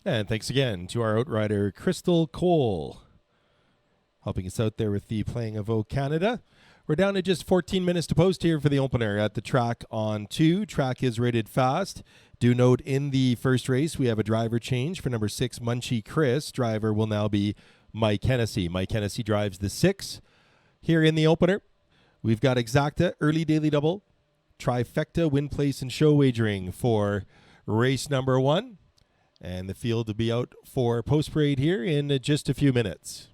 And thanks again to our outrider, Crystal Cole, helping us out there with the playing of O Canada. We're down to just 14 minutes to post here for the opener at the track on 2. Track is rated fast. Do note in the first race, we have a driver change for number 6, Munchie Chris. Driver will now be Mike Hennessy. Mike Hennessy drives the 6. Here in the opener, we've got Exacta, early daily double, trifecta, win place, and show wagering for race number 1. And the field will be out for post parade here in just a few minutes.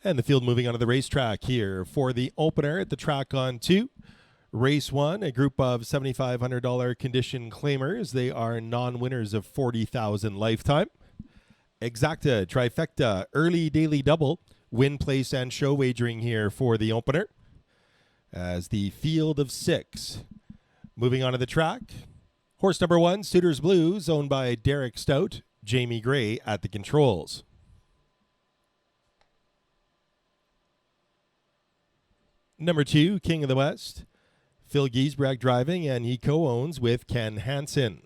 And the field moving onto the racetrack here for the opener at the track on 2. Race 1, a group of $7,500 condition claimers. They are non-winners of $40,000 lifetime. Exacta, trifecta, early daily double, win, place, and show wagering here for the opener. As the field of 6 moving onto the track. Horse number 1, Suitors Blues, owned by Derek Stout, Jamie Gray at the controls. Number 2, King of the West, Phil Giesbrecht driving, and he co-owns with Ken Hansen.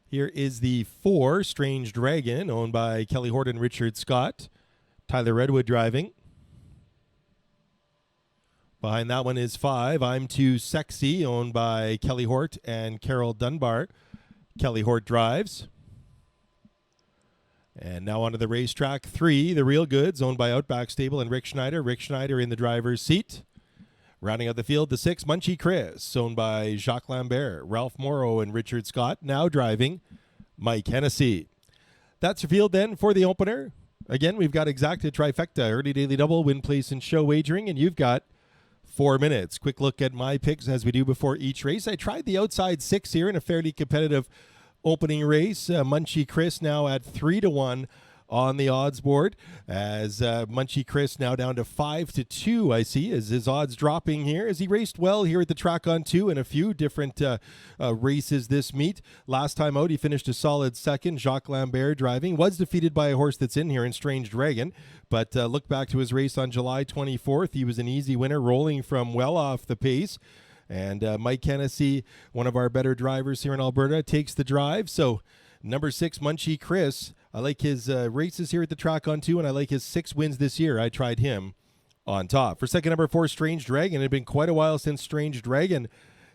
Here is the 4, Strange Dragon, owned by Kelly Horton, Richard Scott, Tyler Redwood driving. Behind that one is 5, I'm Too Sexy, owned by Kelly Hort and Carol Dunbar. Kelly Hort drives. And now onto the racetrack. 3, The Real Goods, owned by Outback Stable and Rick Schneider. Rick Schneider in the driver's seat. Rounding out the field, the 6, Munchie Chris, owned by Jacques Lambert, Ralph Morrow, and Richard Scott. Now driving, Mike Hennessy. That's your field then for the opener. Again, we've got Exacta, trifecta, early daily double, win, place, and show wagering, and you've got 4 minutes. Quick look at my picks as we do before each race. I tried the outside 6 here in a fairly competitive opening race. Munchie Chris now at 3-1 on the odds board, as Munchie Chris now down to 5-2. I see as his odds dropping here, as he raced well here at the track on 2 in a few different races this meet. Last time out, he finished a solid second. Jacques Lambert driving, was defeated by a horse that's in here in Strange Dragon, but look back to his race on July 24th. He was an easy winner, rolling from well off the pace. And Mike Hennessy, one of our better drivers here in Alberta, takes the drive. So number 6, Munchie Chris, I like his races here at the track on 2, and I like his 6 wins this year. I tried him on top. For second, number 4, Strange Dragon. It had been quite a while since Strange Dragon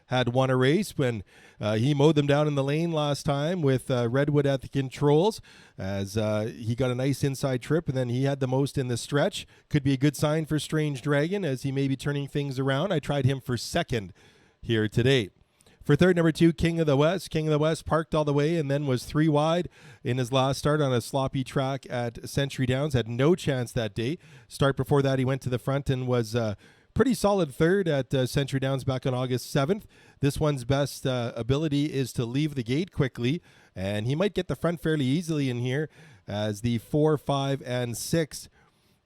had won a race, when he mowed them down in the lane last time with Redwood at the controls, as he got a nice inside trip, and then he had the most in the stretch. Could be a good sign for Strange Dragon, as he may be turning things around. I tried him for second here today. For third, number 2, King of the West. King of the West parked all the way and then was 3 wide in his last start on a sloppy track at Century Downs. Had no chance that day. Start before that, he went to the front and was pretty solid third at Century Downs back on August 7th. This one's best ability is to leave the gate quickly, and he might get the front fairly easily in here, as the 4, 5, and 6,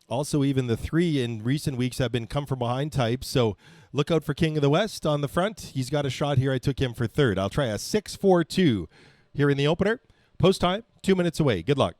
also even the 3 in recent weeks, have been come from behind types. So look out for King of the West on the front. He's got a shot here. I took him for third. I'll try a 6-4-2 here in the opener. Post time, 2 minutes away. Good luck.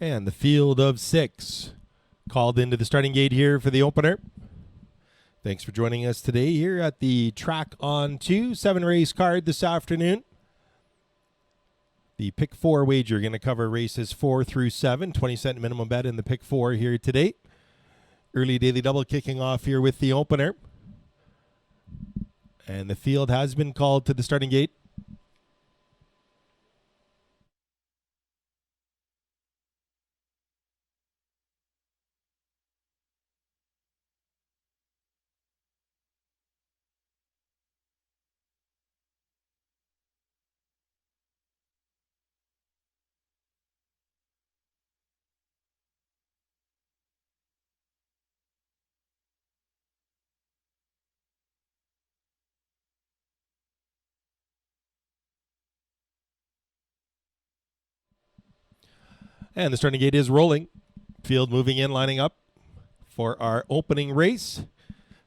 And the field of 6 called into the starting gate here for the opener. Thanks for joining us today here at the Track on 2 7-race card this afternoon. The Pick 4 wager going to cover races 4 through 7. 20-cent minimum bet in the Pick 4 here today. Early daily double kicking off here with the opener. And the field has been called to the starting gate. And the starting gate is rolling. Field moving in, lining up for our opening race.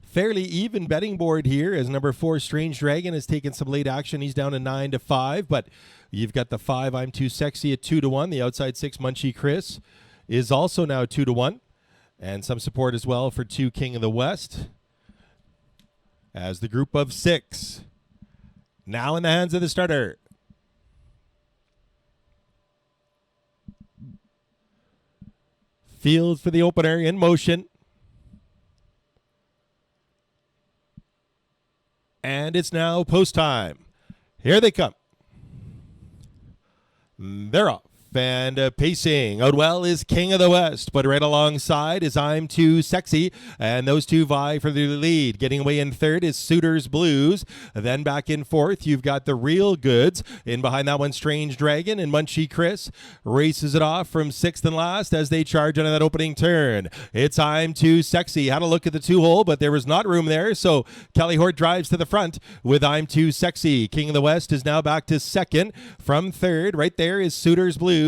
Fairly even betting board here as number 4 Strange Dragon has taken some late action. He's down to 9-5, but you've got the 5 I'm Too Sexy at 2-1. The outside 6 Munchie Chris is also now 2-1, and some support as well for 2 King of the West. As the group of 6 now in the hands of the starter. Field for the opener in motion. And it's now post time. Here they come. They're off. And pacing out well is King of the West, but right alongside is I'm Too Sexy, and those two vie for the lead. Getting away in third is Suitors Blues. Then back in fourth, you've got the Real Goods. In behind that one, Strange Dragon, and Munchie Chris races it off from sixth and last as they charge into that opening turn. It's I'm Too Sexy. Had a look at the 2-hole, but there was not room there, so Kelly Hort drives to the front with I'm Too Sexy. King of the West is now back to second from third. Right there is Suitors Blues.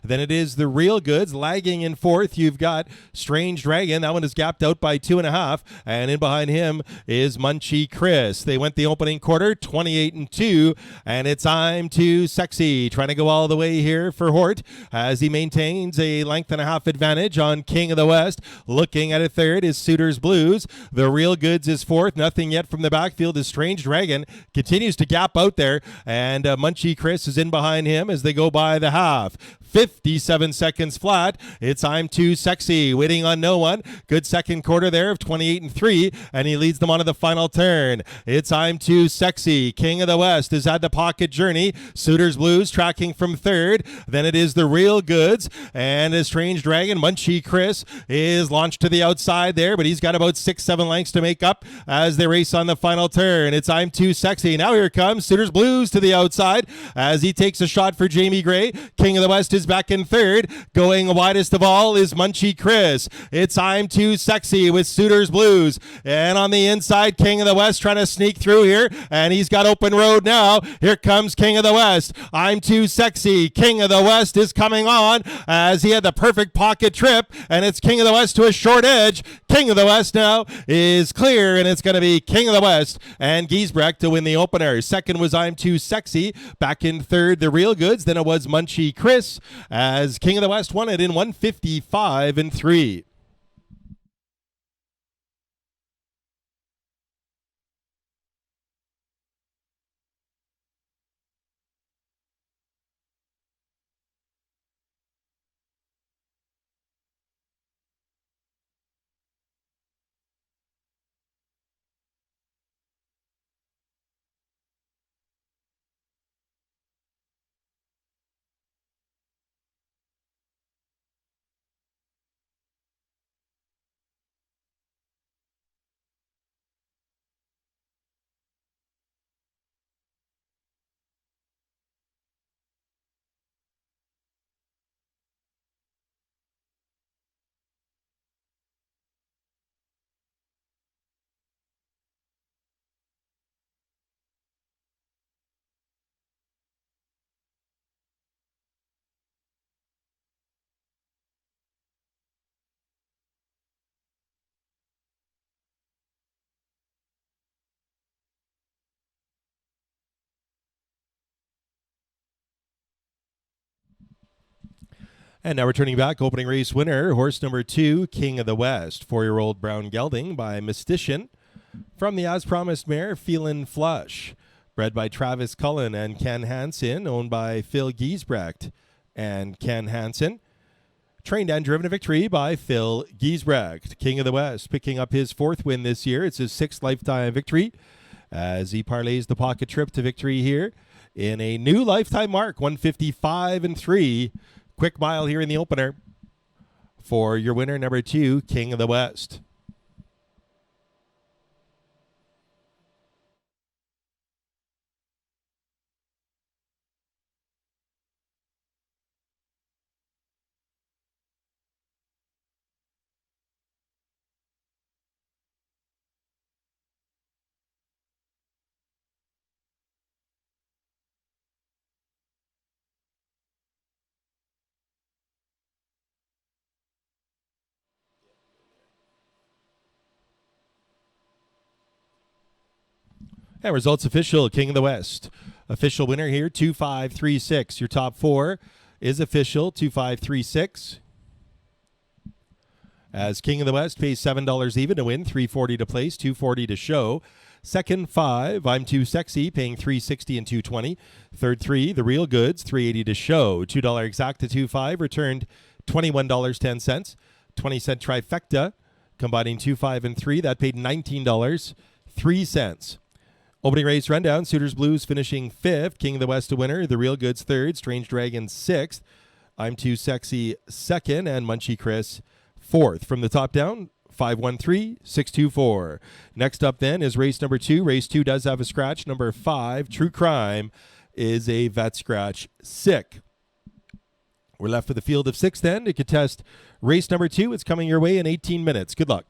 Then it is the Real Goods lagging in fourth. You've got Strange Dragon. That one is gapped out by 2.5. And in behind him is Munchie Chris. They went the opening quarter 28-2. And it's I'm Too Sexy trying to go all the way here for Hort as he maintains a length and a half advantage on King of the West. Looking at a third is Suitors Blues. The Real Goods is fourth. Nothing yet from the backfield is Strange Dragon. Continues to gap out there. And Munchie Chris is in behind him as they go by the half. 57 seconds flat. It's I'm Too Sexy, waiting on no one. Good second quarter there of 28-3, and he leads them on to the final turn. It's I'm Too Sexy. King of the West has had the pocket journey. Suitors Blues tracking from third. Then it is the Real Goods, and a Strange Dragon, Munchie Chris, is launched to the outside there, but he's got about 6-7 lengths to make up as they race on the final turn. It's I'm Too Sexy. Now here comes Suitors Blues to the outside as he takes a shot for Jamie Gray. King of the West is back in third. Going widest of all is Munchie Chris. It's I'm Too Sexy with Suitors Blues. And on the inside, King of the West trying to sneak through here. And he's got open road now. Here comes King of the West. I'm Too Sexy. King of the West is coming on as he had the perfect pocket trip. And it's King of the West to a short edge. King of the West now is clear. And it's going to be King of the West and Giesbrecht to win the opener. Second was I'm Too Sexy. Back in third, the Real Goods. Then it was Munchie Chris as King of the West won it in 155-3. And now we're turning back. Opening race winner, horse number 2, King of the West, 4-year-old Brown Gelding by Mystician. From the As Promised mare, Feelin' Flush. Bred by Travis Cullen and Ken Hansen, owned by Phil Giesbrecht and Ken Hansen. Trained and driven to victory by Phil Giesbrecht. King of the West picking up his 4th win this year. It's his 6th lifetime victory as he parlays the pocket trip to victory here in a new lifetime mark, 155-3. Quick mile here in the opener for your winner, number 2, King of the West. And results official, King of the West. Official winner here, 2536. Your top 4 is official, 2536. As King of the West pays $7 even to win, $3.40 to place, $2.40 to show. Second 5, I'm Too Sexy, paying $3.60 and $2.20. Third 3, The Real Goods, $3.80 to show. $2 exact to 2.5, returned $21.10. 20-cent trifecta, combining 2, 5, and 3, that paid $19.03. Opening race rundown, Suitors Blues finishing 5th, King of the West a winner, The Real Goods 3rd, Strange Dragon 6th, I'm Too Sexy 2nd, and Munchie Chris 4th. From the top down, 513, 624. Next up then is race number 2. Race 2 does have a scratch. Number 5, True Crime, is a vet scratch sick. We're left with the field of 6 then to contest race number 2. It's coming your way in 18 minutes. Good luck.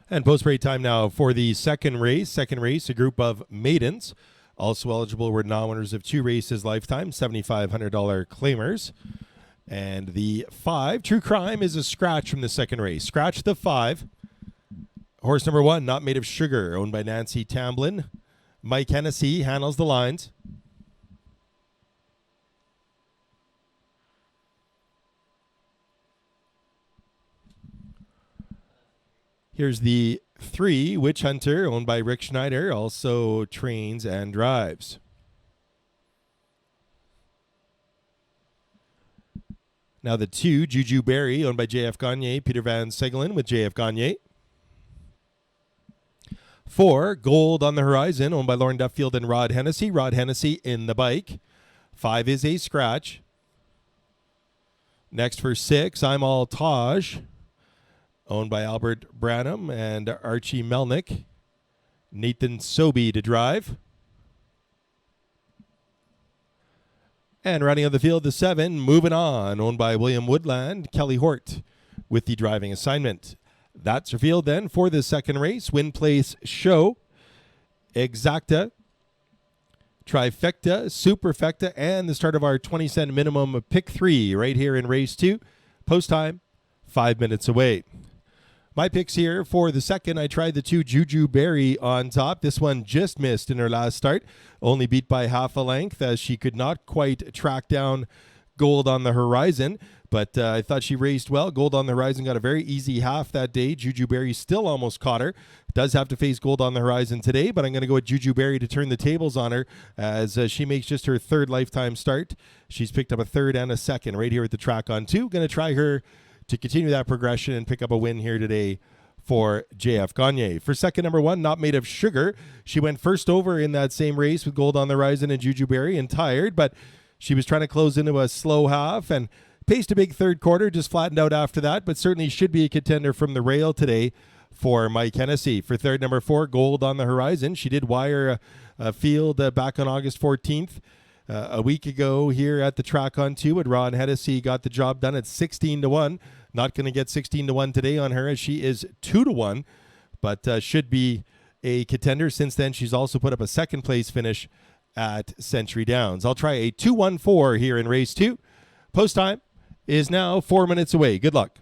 And post-parade time now for the second race. Second race, a group of maidens. Also eligible were non-winners of 2 races lifetime, $7,500 claimers. And the 5, True Crime, is a scratch from the second race. Scratch the 5. Horse number 1, Not Made of Sugar, owned by Nancy Tamblin. Mike Hennessy handles the lines. Here's the 3, Witch Hunter, owned by Rick Schneider, also trains and drives. Now the 2, Juju Berry, owned by JF Gagne, Peter Van Segelen with JF Gagne. 4, Gold on the Horizon, owned by Lauren Duffield and Rod Hennessy. Rod Hennessy in the bike. 5 is a scratch. Next for 6, I'm All Taj, owned by Albert Branham and Archie Melnick. Nathan Sobey to drive. And running on the field, the 7, Moving On, owned by William Woodland, Kelly Hort with the driving assignment. That's your field then for the second race. Win Place Show, Exacta, Trifecta, Superfecta, and the start of our 20-cent minimum pick 3 right here in race 2. Post time, 5 minutes away. My picks here for the second, I tried the 2, Juju Berry on top. This one just missed in her last start, only beat by half a length as she could not quite track down Gold on the Horizon. But I thought she raced well. Gold on the Horizon got a very easy half that day. Juju Berry still almost caught her. Does have to face Gold on the Horizon today, but I'm going to go with Juju Berry to turn the tables on her as she makes just her 3rd lifetime start. She's picked up a 3rd and a 2nd right here at the track on 2. Going to try her to continue that progression and pick up a win here today for JF Gagne. For second, number 1, Not Made of Sugar. She went first over in that same race with Gold on the Horizon and Juju Berry and tired, but she was trying to close into a slow half and paced a big 3rd quarter, just flattened out after that, but certainly should be a contender from the rail today for Mike Hennessy. For third, number 4, Gold on the Horizon. She did wire a field back on August 14th. A week ago here at the track on 2, and Ron Hennessy got the job done at 16-1. Not going to get 16-1 today on her as she is 2-1, but should be a contender. Since then, she's also put up a 2nd place finish at Century Downs. I'll try a 2-1-4 here in race 2. Post time is now 4 minutes away. Good luck.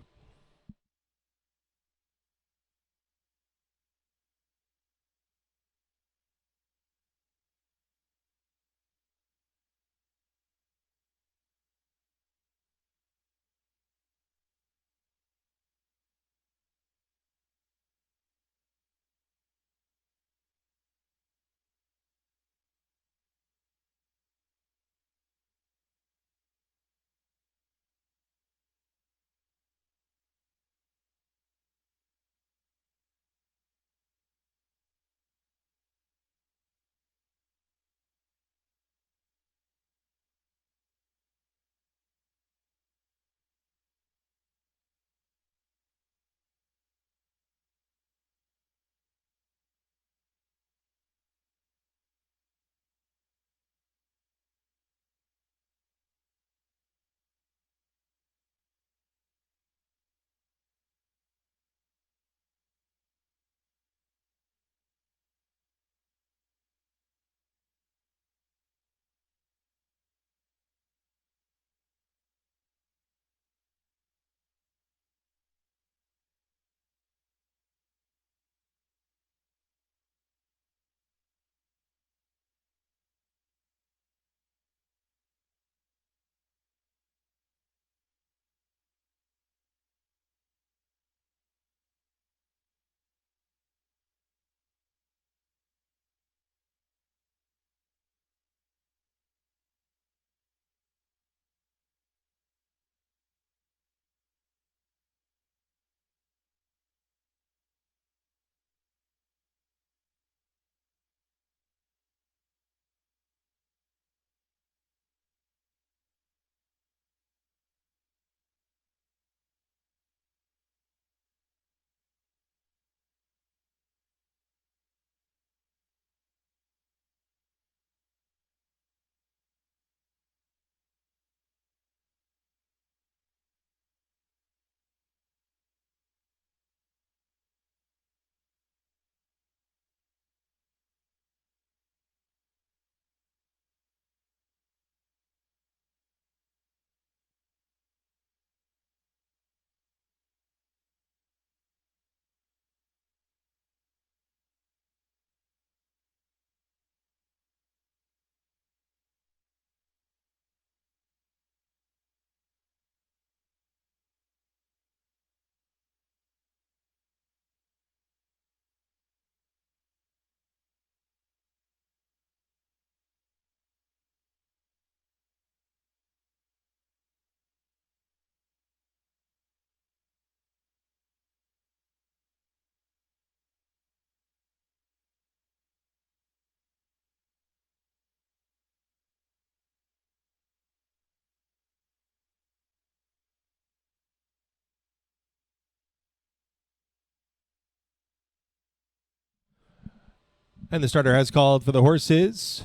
And the starter has called for the horses.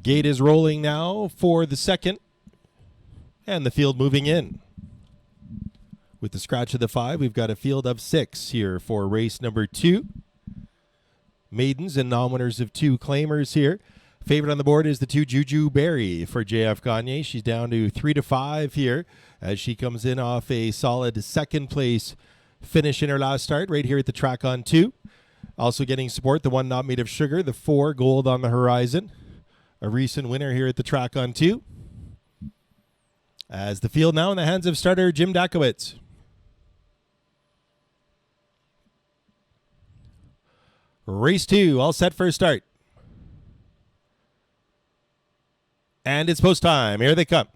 Gate is rolling now for the second. And the field moving in. With the scratch of the 5, we've got a field of 6 here for race number 2. Maidens and non-winners of 2 claimers here. Favorite on the board is the 2 Juju Berry for JF Gagne. She's down to 3-5 here as she comes in off a solid second place finish in her last start right here at the track on 2. Also getting support, the 1 Not Made of Sugar, the 4 Gold on the Horizon, a recent winner here at the track on 2. As the field now in the hands of starter Jim Dakowitz. Race 2, all set for a start. And it's post time. Here they come.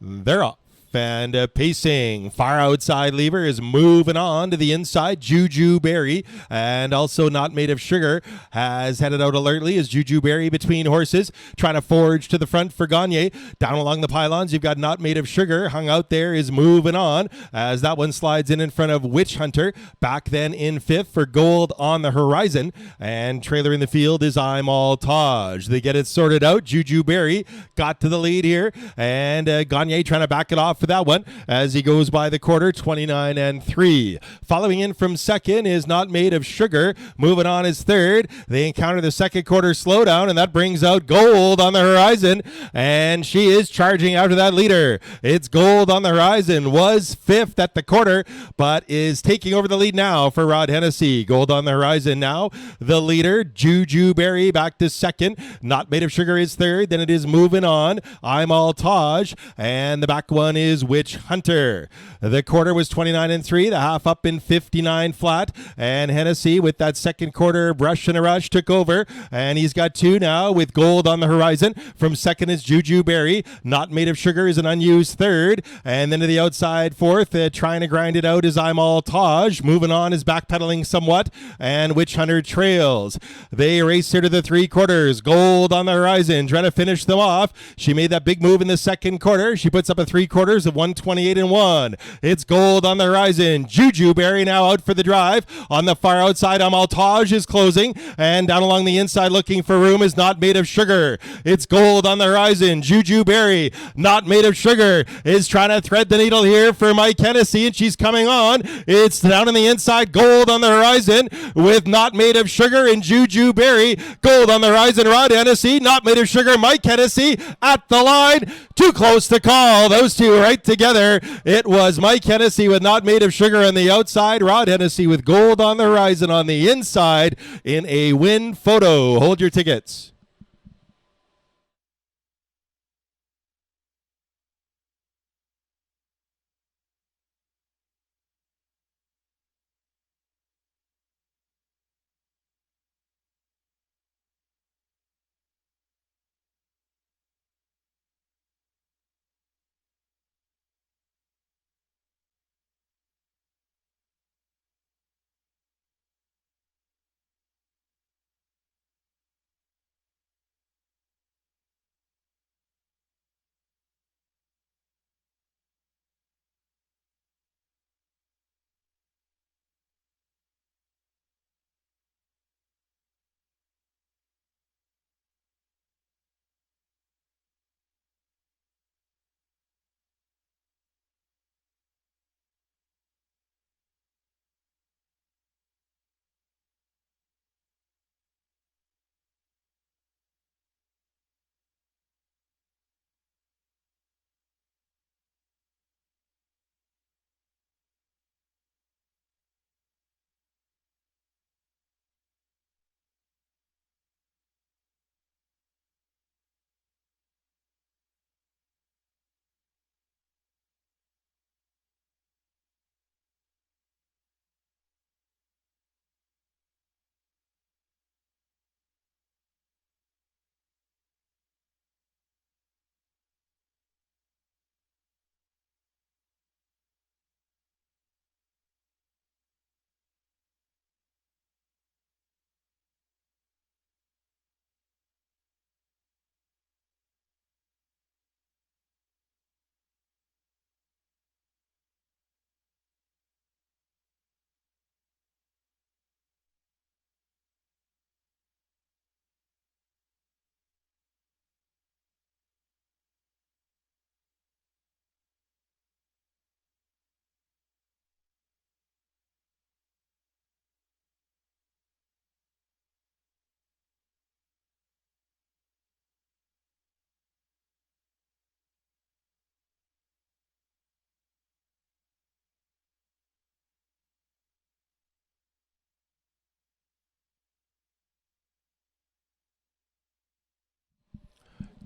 They're off. And pacing. Far outside lever is moving on to the inside. Juju Berry, and also Not Made of Sugar, has headed out alertly as Juju Berry between horses, trying to forge to the front for Gagne. Down along the pylons, you've got Not Made of Sugar. Hung out there is moving on as that one slides in front of Witch Hunter. Back then in 5th for Gold on the Horizon. And trailer in the field is I'm All Taj. They get it sorted out. Juju Berry got to the lead here, and Gagne trying to back it off for that one as he goes by the quarter, 29-3. Following in from second is Not Made of Sugar. Moving on is third. They encounter the second quarter slowdown, and that brings out Gold on the Horizon, and she is charging after that leader. It's Gold on the Horizon, was 5th at the quarter, but is taking over the lead now for Rod Hennessy. Gold on the Horizon now the leader. Juju Berry back to second. Not Made of Sugar is third. Then it is Moving On, I'm All Taj, and the back one is Witch Hunter. The quarter was 29-3, the half up in 59 flat, and Hennessy with that second quarter brush and a rush took over, and he's got 2 now with Gold on the Horizon. From second is Juju Berry. Not Made of Sugar is an unused third, and then to the outside fourth, trying to grind it out is I'm All Taj. Moving On is backpedaling somewhat, and Witch Hunter trails. They race here to the 3 quarters. Gold on the Horizon trying to finish them off. She made that big move in the second quarter. She puts up a 3 quarters of 128-1. It's Gold on the Horizon. Juju Berry now out for the drive. On the far outside, Amal Taj is closing, and down along the inside looking for room is Not Made of Sugar. It's Gold on the Horizon. Juju Berry, Not Made of Sugar, is trying to thread the needle here for Mike Hennessy, and she's coming on. It's down on the inside, Gold on the Horizon with Not Made of Sugar and Juju Berry. Gold on the Horizon, Rod Hennessy. Not Made of Sugar, Mike Hennessy at the line. Too close to call. Those two right together. It was Mike Hennessy with Not Made of Sugar on the outside, Rod Hennessy with Gold on the Horizon on the inside in a win photo. Hold your tickets.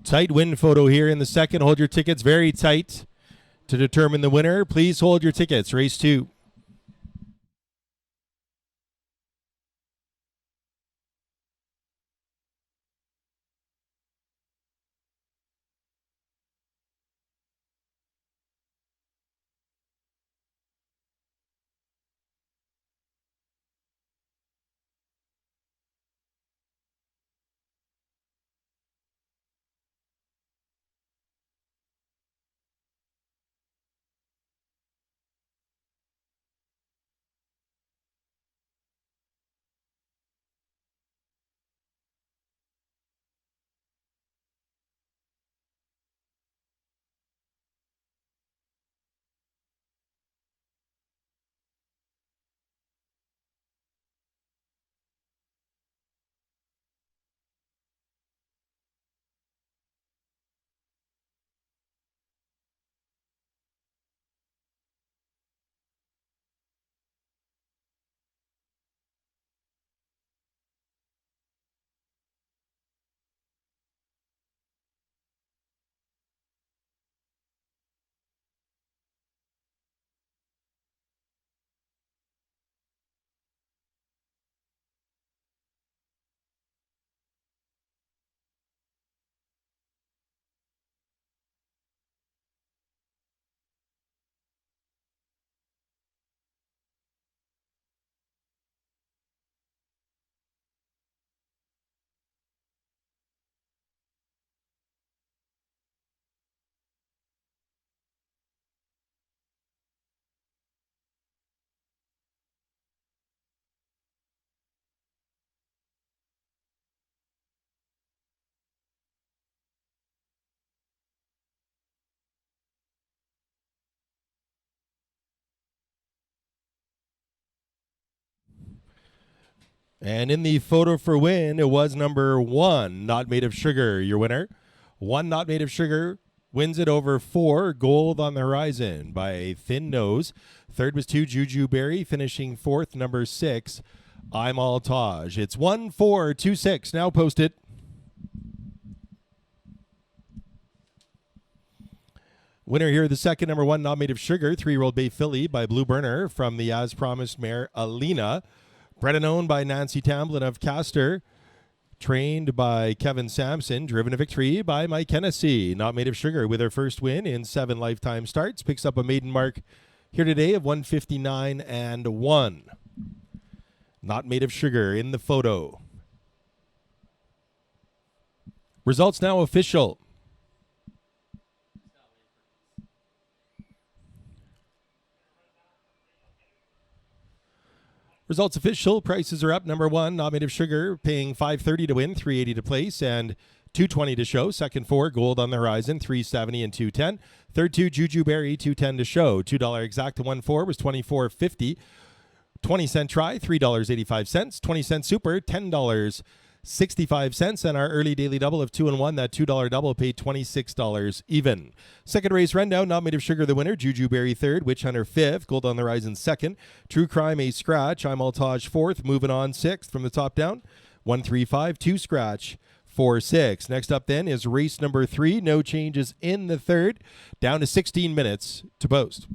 Tight win photo here in the second. Hold your tickets very tight to determine the winner. Please hold your tickets. Race 2. And in the photo for win, it was number 1, Not Made of Sugar, your winner. 1, Not Made of Sugar, wins it over 4, Gold on the Horizon by a thin nose. Third was 2, Juju Berry, finishing 4th, number 6, I'm All Taj. It's 1-4-2-6, now posted. Winner here, the second, number 1, Not Made of Sugar, 3-year-old Bay Filly by Blue Burner from the As Promised mare Alina. Bred and owned by Nancy Tamblin of Castor. Trained by Kevin Sampson. Driven to victory by Mike Hennessy. Not Made of Sugar with her first win in 7 lifetime starts. Picks up a maiden mark here today of 159-1. Not Made of Sugar in the photo. Results now official. Results official. Prices are up. Number 1, Not Made of Sugar, paying $530 to win, $380 to place, and $220 to show. Second 4, Gold on the Horizon, $370 and $210. Third 2, Juju Berry, $210 to show. $2 exact to 1-4 was $24.50. 20-cent try, $3.85. 20-cent super, $10.65. And our early daily double of 2 and 1, that $2 double paid $26 even. Second race rundown, Not Made of Sugar the winner, Juju Berry third, Witch Hunter fifth, Gold on the Horizon second, True Crime a scratch, I'm All Taj fourth, Moving On sixth from the top down, 1-3-5, 2 scratch, 4-6. Next up then is race number 3, no changes in the third, down to 16 minutes to post.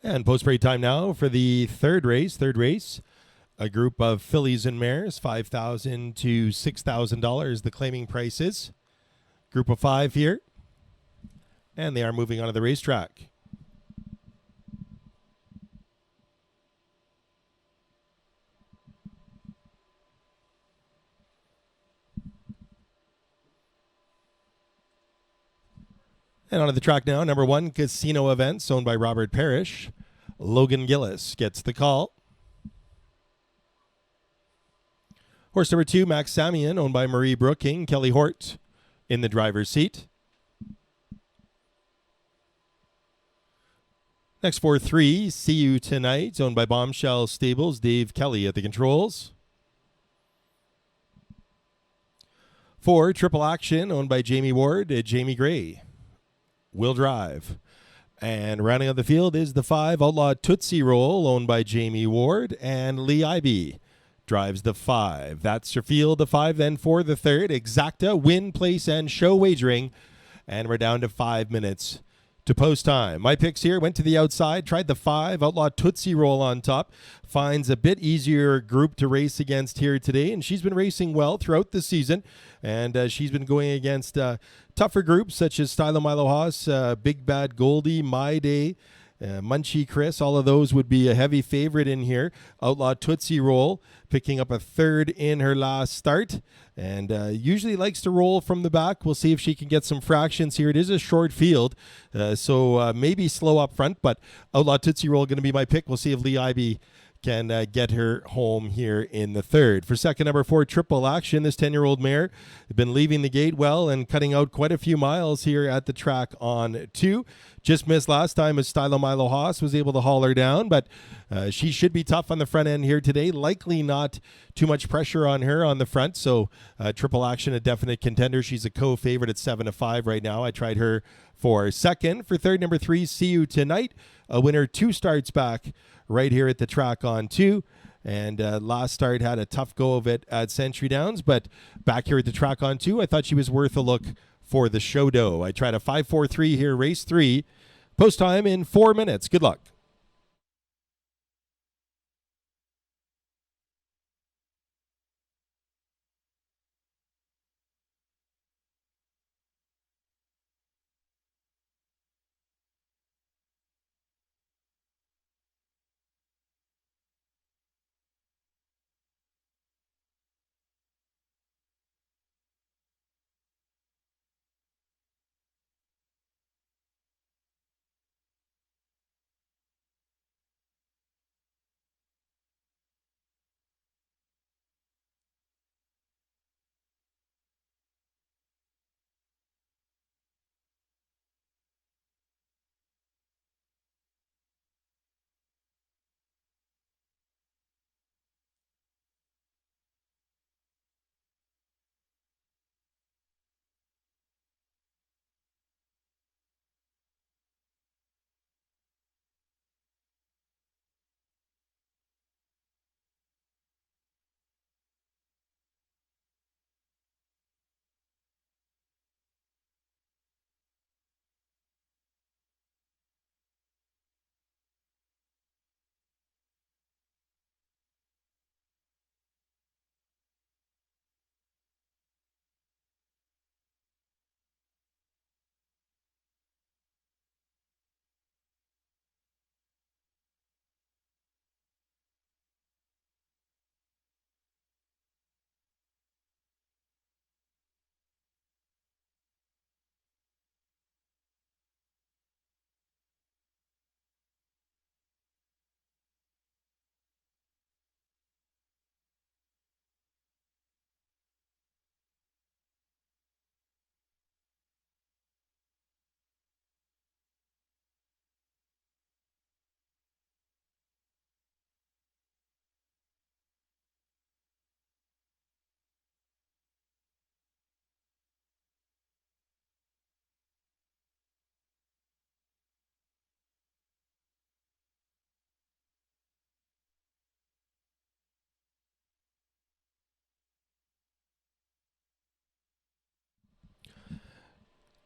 And post-break time now for the third race. A group of fillies and mares, $5,000 to $6,000. The claiming price is. Group of 5 here. And they are moving on to the racetrack. And onto the track now, number 1, Casino Events, owned by Robert Parrish. Logan Gillis gets the call. Horse number 2, Max Samian, owned by Marie Brooking. Kelly Hort in the driver's seat. Next for 3, See You Tonight, owned by Bombshell Stables. Dave Kelly at the controls. 4, Triple Action, owned by Jamie Ward. Jamie Gray will drive. And rounding out the field is the 5, Outlaw Tootsie Roll, owned by Jamie Ward. And Lee Ivey drives the 5. That's your field, the 5. Then for the third, Exacta, Win, Place, and Show Wagering. And we're down to 5 minutes to post time. My picks here went to the outside, tried the 5, Outlaw Tootsie Roll on top. Finds a bit easier group to race against here today, and she's been racing well throughout the season. And she's been going against tougher groups such as Stylo Milo Haas, Big Bad Goldie, My Day, Munchie Chris. All of those would be a heavy favorite in here. Outlaw Tootsie Roll picking up a third in her last start, and usually likes to roll from the back. We'll see if she can get some fractions here. It is a short field, so maybe slow up front, but Outlaw Tootsie Roll going to be my pick. We'll see if Lee Ivey can get her home here in the third. For second, number 4, Triple Action. This 10-year-old mare has been leaving the gate well and cutting out quite a few miles here at the track on 2. Just missed last time as Stylo Milo Haas was able to haul her down, but she should be tough on the front end here today. Likely not too much pressure on her on the front, so Triple Action, a definite contender. She's a co-favorite at 7-5 right now. I tried her for second. For third, number 3, See You Tonight. A winner 2 starts back right here at the track on 2. And last start had a tough go of it at Century Downs, but back here at the track on 2, I thought she was worth a look for the show doe. I tried a 5-4-3 here, race 3. Post time in 4 minutes. Good luck.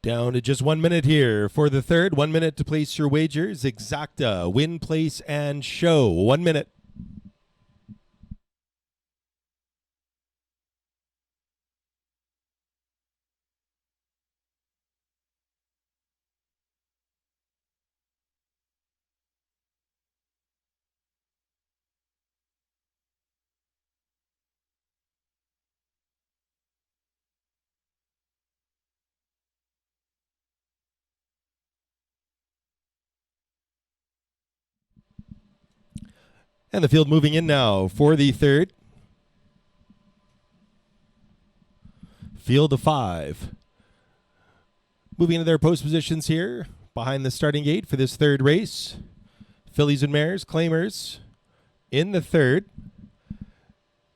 Down to just 1 minute here for the third. 1 minute to place your wagers. Exacta, win, place, and show. 1 minute. And the field moving in now for the third. Field of 5. Moving into their post positions here behind the starting gate for this third race. Fillies and Mares, Claimers in the third.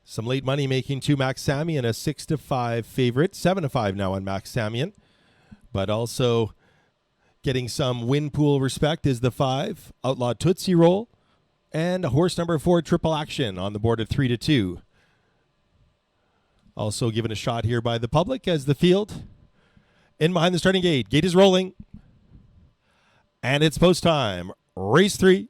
Some late money making to Max Samian, a 6-5 favorite. 7-5 now on Max Samian. But also getting some win pool respect is the 5. Outlaw Tootsie Roll. And horse number 4, Triple Action, on the board at 3-2. Also given a shot here by the public as the field in behind the starting gate. Gate is rolling. And it's post time. Race 3.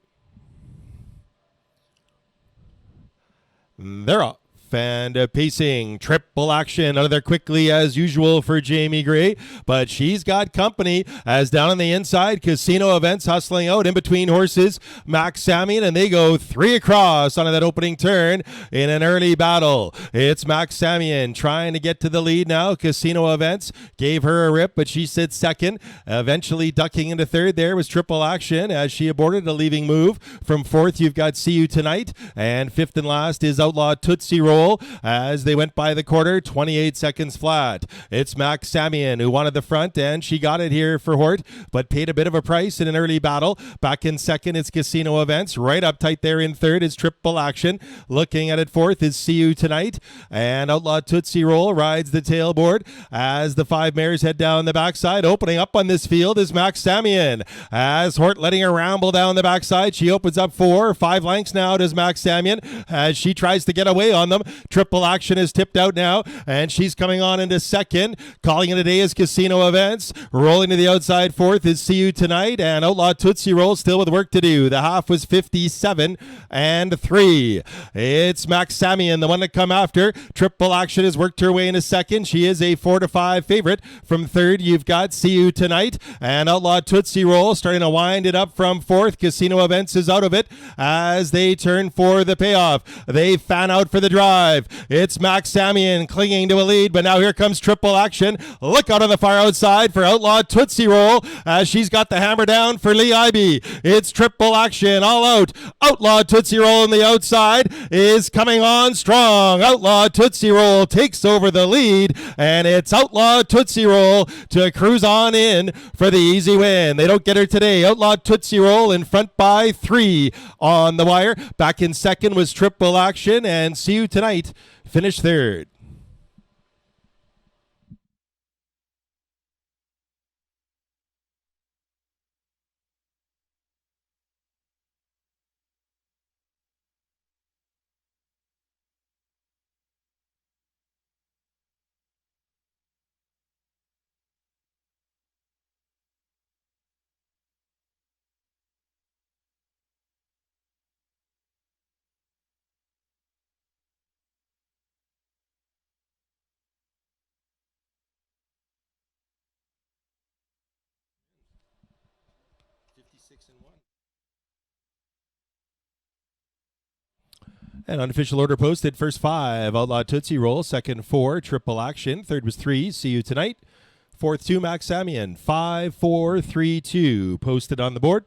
They're off. And pacing, Triple Action out of there quickly as usual for Jamie Gray, but she's got company as down on the inside, Casino Events hustling out in between horses, Max Samian, and they go 3 across on that opening turn in an early battle. It's Max Samian trying to get to the lead now. Casino Events gave her a rip, but she sits second, eventually ducking into third. There was Triple Action as she aborted a leaving move. From fourth, you've got See You Tonight, and fifth and last is Outlaw Tootsie Roll. As they went by the quarter, 28 seconds flat. It's Max Samian who wanted the front, and she got it here for Hort, but paid a bit of a price in an early battle. Back in second, it's Casino Events. Right up tight there in third is Triple Action. Looking at it fourth is See You Tonight, and Outlaw Tootsie Roll rides the tailboard as the 5 mares head down the backside. Opening up on this field is Max Samian. As Hort letting her ramble down the backside, she opens up 5 lengths now does Max Samian as she tries to get away on them. Triple Action is tipped out now, and she's coming on into second. Calling it a day is Casino Events. Rolling to the outside fourth is See You Tonight, and Outlaw Tootsie Roll still with work to do. The half was 57-3. It's Max Samian, the one to come after. Triple Action has worked her way into second. She is a 4-5 favorite. From third, you've got See You Tonight, and Outlaw Tootsie Roll starting to wind it up from fourth. Casino Events is out of it as they turn for the payoff. They fan out for the drive. It's Max Samian clinging to a lead, but now here comes Triple Action. Look out on the far outside for Outlaw Tootsie Roll as she's got the hammer down for Lee Ivy. It's Triple Action all out. Outlaw Tootsie Roll on the outside is coming on strong. Outlaw Tootsie Roll takes over the lead, and it's Outlaw Tootsie Roll to cruise on in for the easy win. They don't get her today. Outlaw Tootsie Roll in front by 3 on the wire. Back in second was Triple Action, and See You Tonight finished third. And unofficial order posted. First 5, Outlaw Tootsie Roll. Second 4, Triple Action. Third was 3, See You Tonight. Fourth 2, Max Samian. 5, 4, 3, 2 posted on the board.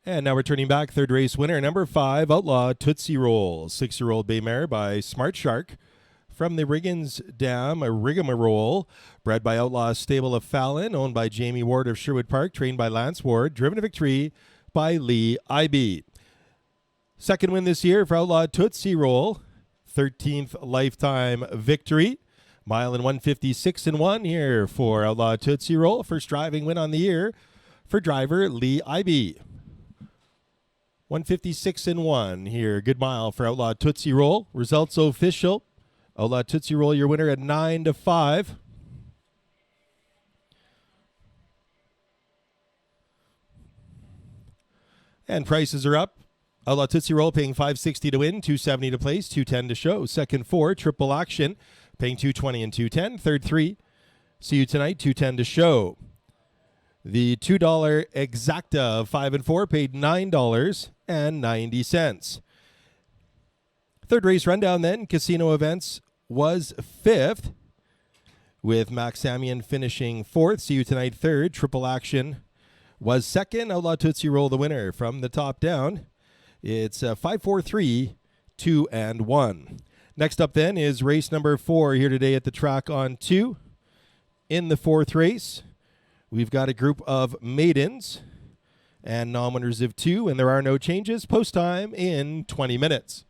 And now returning back, third race winner, number 5, Outlaw Tootsie Roll. 6-year-old bay mare by Smart Shark from the Riggins Dam, a rigmarole, bred by Outlaw Stable of Fallon, owned by Jamie Ward of Sherwood Park, trained by Lance Ward, driven to victory by Lee Ivy. Second win this year for Outlaw Tootsie Roll. 13th lifetime victory. Mile and 156 and 1 here for Outlaw Tootsie Roll. First driving win on the year for driver Lee Ivey. 156 and 1 here. Good mile for Outlaw Tootsie Roll. Results official. Outlaw Tootsie Roll, your winner at 9-5. And prices are up. Outlaw Tootsie Roll paying $560 to win, $270 to place, $210 to show. Second 4, Triple Action, paying $220 and $210. Third 3, See You Tonight, $210 to show. The $2 Exacta of 5 and 4 paid $9.90. Third race rundown then, Casino Events was 5th, with Max Samian finishing 4th. See You Tonight 3rd. Triple Action was 2nd. Outlaw Tootsie Roll the winner from the top down. It's 5, 4, 3, 2, and 1. Next up then is race number 4 here today at the track on 2. In the 4th race, we've got a group of maidens and non-winners of 2, and there are no changes. Post time in 20 minutes.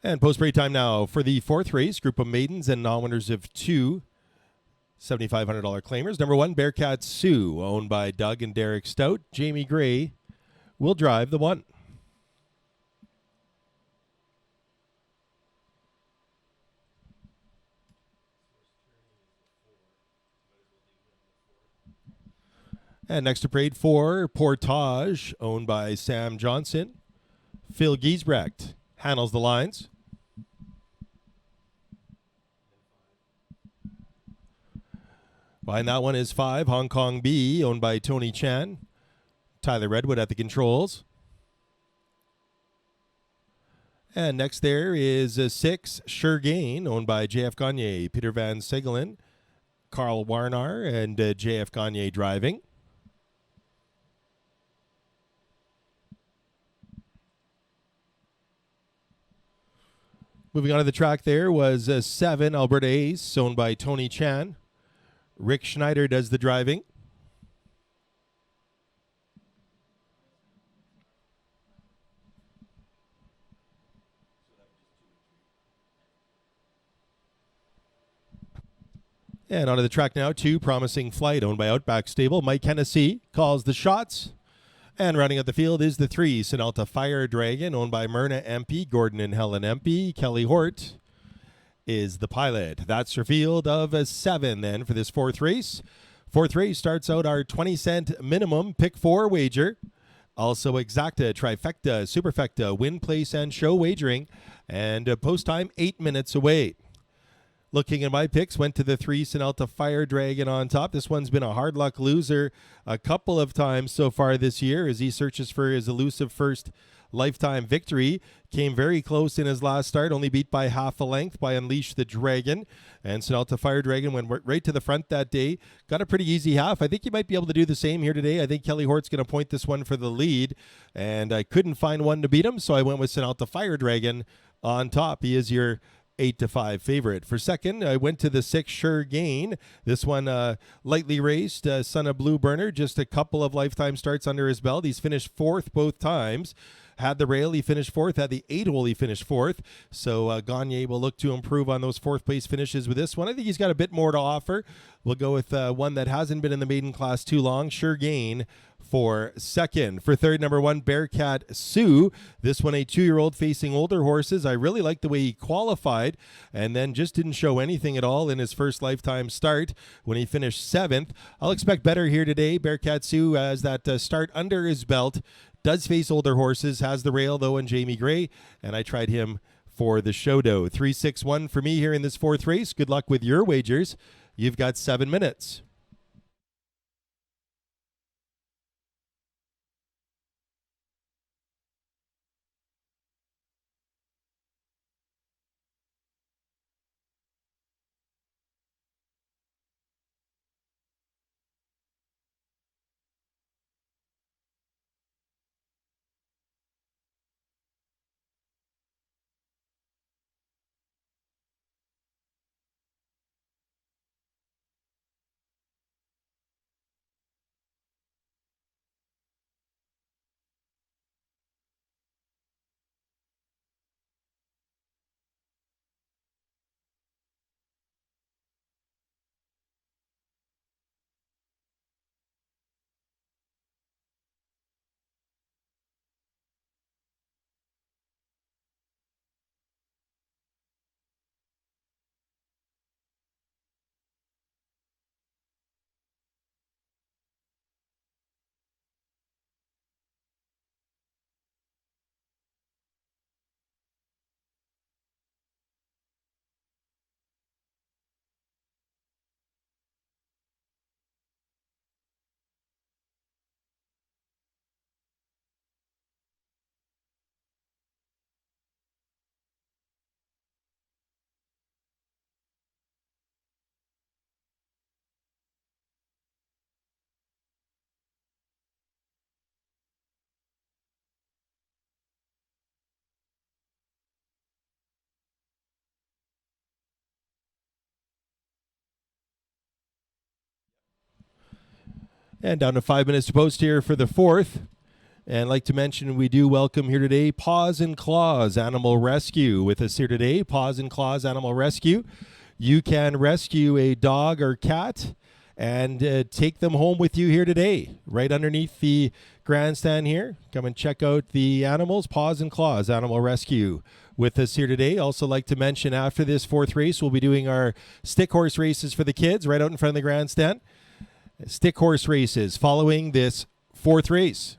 And post-parade time now for the fourth race, group of maidens and non-winners of two $7,500 claimers. Number 1, Bearcat Sioux, owned by Doug and Derek Stout. Jamie Gray will drive the 1. And next to parade 4, Portage, owned by Sam Johnson. Phil Giesbrecht handles the lines. Behind that one is 5, Hong Kong B, owned by Tony Chan. Tyler Redwood at the controls. And next there is 6, Sure Gain, owned by JF Gagne, Peter Van Segelen, Carl Warnar, and JF Gagne driving. Moving on to the track there was 7, Alberta Ace, owned by Tony Chan. Rick Schneider does the driving. And onto the track now, 2, Promising Flight, owned by Outback Stable. Mike Hennessy calls the shots. And rounding out the field is the 3, Sinalta Fire Dragon, owned by Myrna Empey, Gordon and Helen Empey. Kelly Hort is the pilot. That's your field of 7 then for this fourth race. Fourth race starts out our 20-cent minimum pick 4 wager. Also exacta, trifecta, superfecta, win, place, and show wagering. And post time 8 minutes away. Looking at my picks, went to the 3, Sinalta Fire Dragon on top. This one's been a hard luck loser a couple of times so far this year as he searches for his elusive first lifetime victory. Came very close in his last start, only beat by half a length by Unleash the Dragon. And Sinalta Fire Dragon went right to the front that day. Got a pretty easy half. I think he might be able to do the same here today. I think Kelly Hort's going to point this one for the lead. And I couldn't find one to beat him, so I went with Sinalta Fire Dragon on top. He is your 8-5 favorite. For second, I went to the 6, Sure Gain. This one lightly raced, son of Blue Burner, just a couple of lifetime starts under his belt. He's finished 4th both times. Had the rail, he finished 4th. Had the 8 hole, he finished 4th. So Gagne will look to improve on those 4th place finishes with this one. I think he's got a bit more to offer. We'll go with one that hasn't been in the maiden class too long, Sure Gain, for second. For third, number 1, Bearcat Sioux. This one a 2-year-old facing older horses. I really like the way he qualified and then just didn't show anything at all in his first lifetime start when he finished 7th. I'll expect better here today. Bearcat Sioux has that start under his belt. Does face older horses, has the rail though, and Jamie Gray, and I tried him for the show dough. 3-6-1 for me here in this fourth race. Good luck with your wagers. You've got 7 minutes. And down to 5 minutes to post here for the fourth. And I'd like to mention we do welcome here today Paws and Claws Animal Rescue. With us here today, Paws and Claws Animal Rescue. You can rescue a dog or cat and take them home with you here today, right underneath the grandstand here. Come and check out the animals, Paws and Claws Animal Rescue. With us here today, also like to mention after this fourth race, we'll be doing our stick horse races for the kids right out in front of the grandstand. Stick horse races following this fourth race.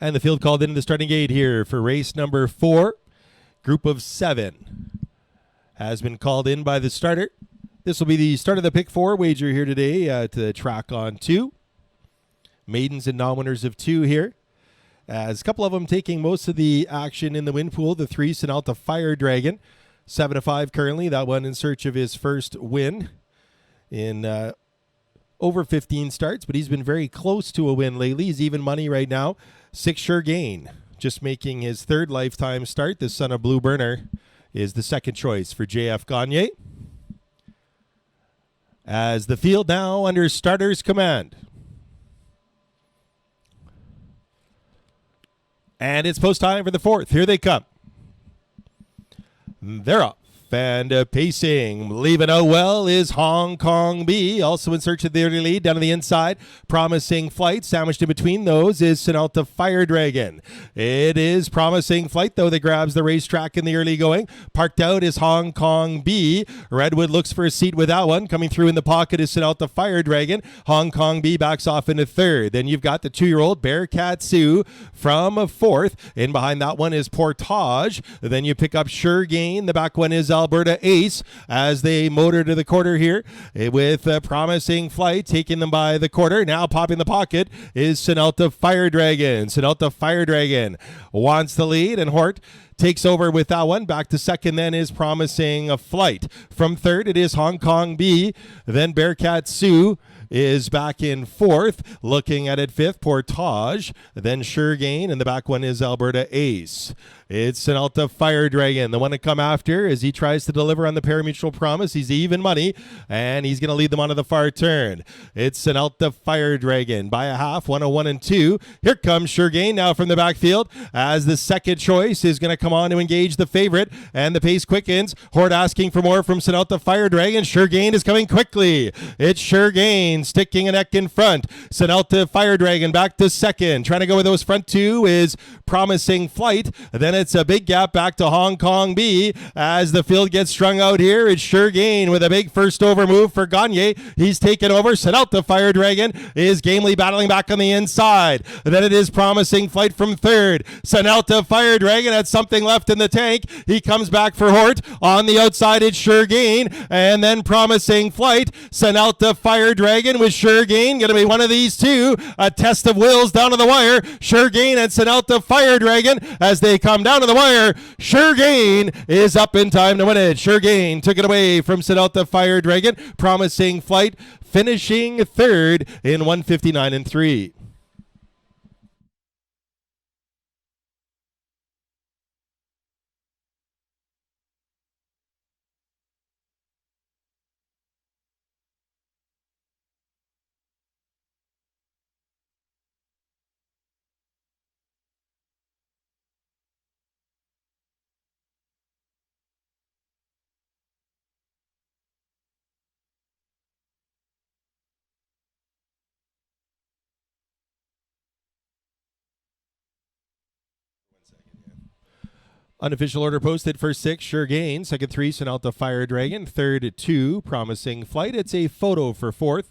And the field called into the starting gate here for race number 4. Group of 7 has been called in by the starter. This will be the start of the pick 4 wager here today at the track on 2. Maidens and non-winners of 2 here. As a couple of them taking most of the action in the win pool. The 3 Sinalta Fire Dragon 7-5 currently. That one in search of his first win in over 15 starts, but he's been very close to a win lately. He's even money right now. 6 Sure Gain, just making his third lifetime start. The son of Blue Burner is the second choice for JF Gagne. As the field now under starter's command. And it's post time for the fourth. Here they come. They're off. And pacing, leaving out well, is Hong Kong B. Also in search of the early lead down on the inside. Promising Flight. Sandwiched in between those is Sinalta Fire Dragon. It is Promising Flight, though, that grabs the racetrack in the early going. Parked out is Hong Kong B. Redwood looks for a seat with that one. Coming through in the pocket is Sinalta Fire Dragon. Hong Kong B backs off into third. Then you've got the 2-year-old Bearcat Sioux from fourth. In behind that one is Portage. Then you pick up Sure Gain. The back one is Alberta Ace as they motor to the quarter here with Promising Flight taking them by the quarter. Now popping the pocket is Sinalta Fire Dragon. Sinalta Fire Dragon wants the lead, and Hort takes over with that one. Back to second then is Promising Flight. From third it is Hong Kong B. Then Bearcat Sioux is back in fourth. Looking at it fifth, Portage. Then Sure Gain, and the back one is Alberta Ace. It's Sinalta Fire Dragon, the one to come after as he tries to deliver on the parimutuel promise. He's even money, and he's going to lead them onto the far turn. It's Sinalta Fire Dragon by a half, 101 and 2. Here comes Sure Gain now from the backfield as the second choice is going to come on to engage the favorite, and the pace quickens. Hort asking for more from Sinalta Fire Dragon. Sure Gain is coming quickly. It's Sure Gain sticking a neck in front. Sinalta Fire Dragon back to second. Trying to go with those front two is Promising Flight. Then it's a big gap back to Hong Kong B as the field gets strung out here. It's Sure Gain with a big first over move for Gagne. He's taken over. Sinalta Fire Dragon is gamely battling back on the inside. Then it is Promising Flight from third. Sinalta Fire Dragon had something left in the tank. He comes back for Hort. On the outside it's Sure Gain, and then Promising Flight. Sinalta Fire Dragon with Sure Gain. Going to be one of these two. A test of wills down to the wire. Sure Gain and Sinalta Fire Dragon as they come down to the wire. Sure Gain is up in time to win it. Sure Gain took it away from Sinalta Fire Dragon. Promising Flight finishing third in 159 and 3. Unofficial order posted. First 6, Sure Gain. Second 3, Sinalta Fire Dragon. Third 2, Promising Flight. It's a photo for fourth.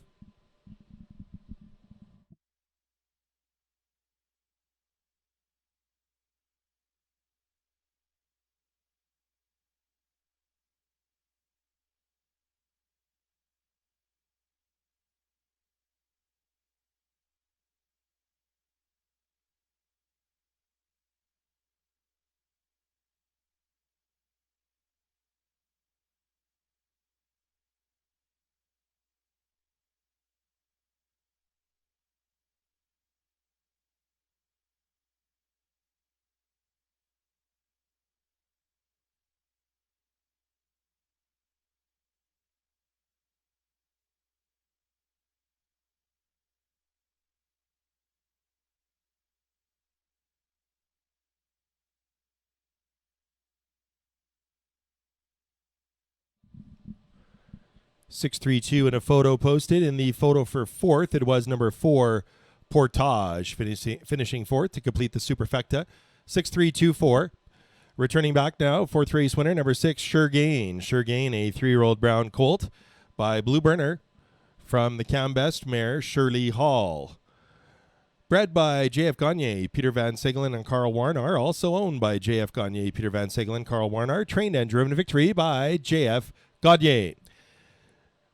(632) and a photo posted. In the photo for fourth, it was number 4, Portage, finishing fourth to complete the superfecta. 6-3-2-4. Returning back now, fourth race winner, number 6, Sure Gain. Sure Gain, a 3-year-old brown colt by Blue Burner from the Cambest mare Shirley Hall. Bred by JF Gagne, Peter Van Segelen, and Carl Warnar. Also owned by JF Gagne, Peter Van Segelen, Carl Warnar. Trained and driven to victory by JF Gagne.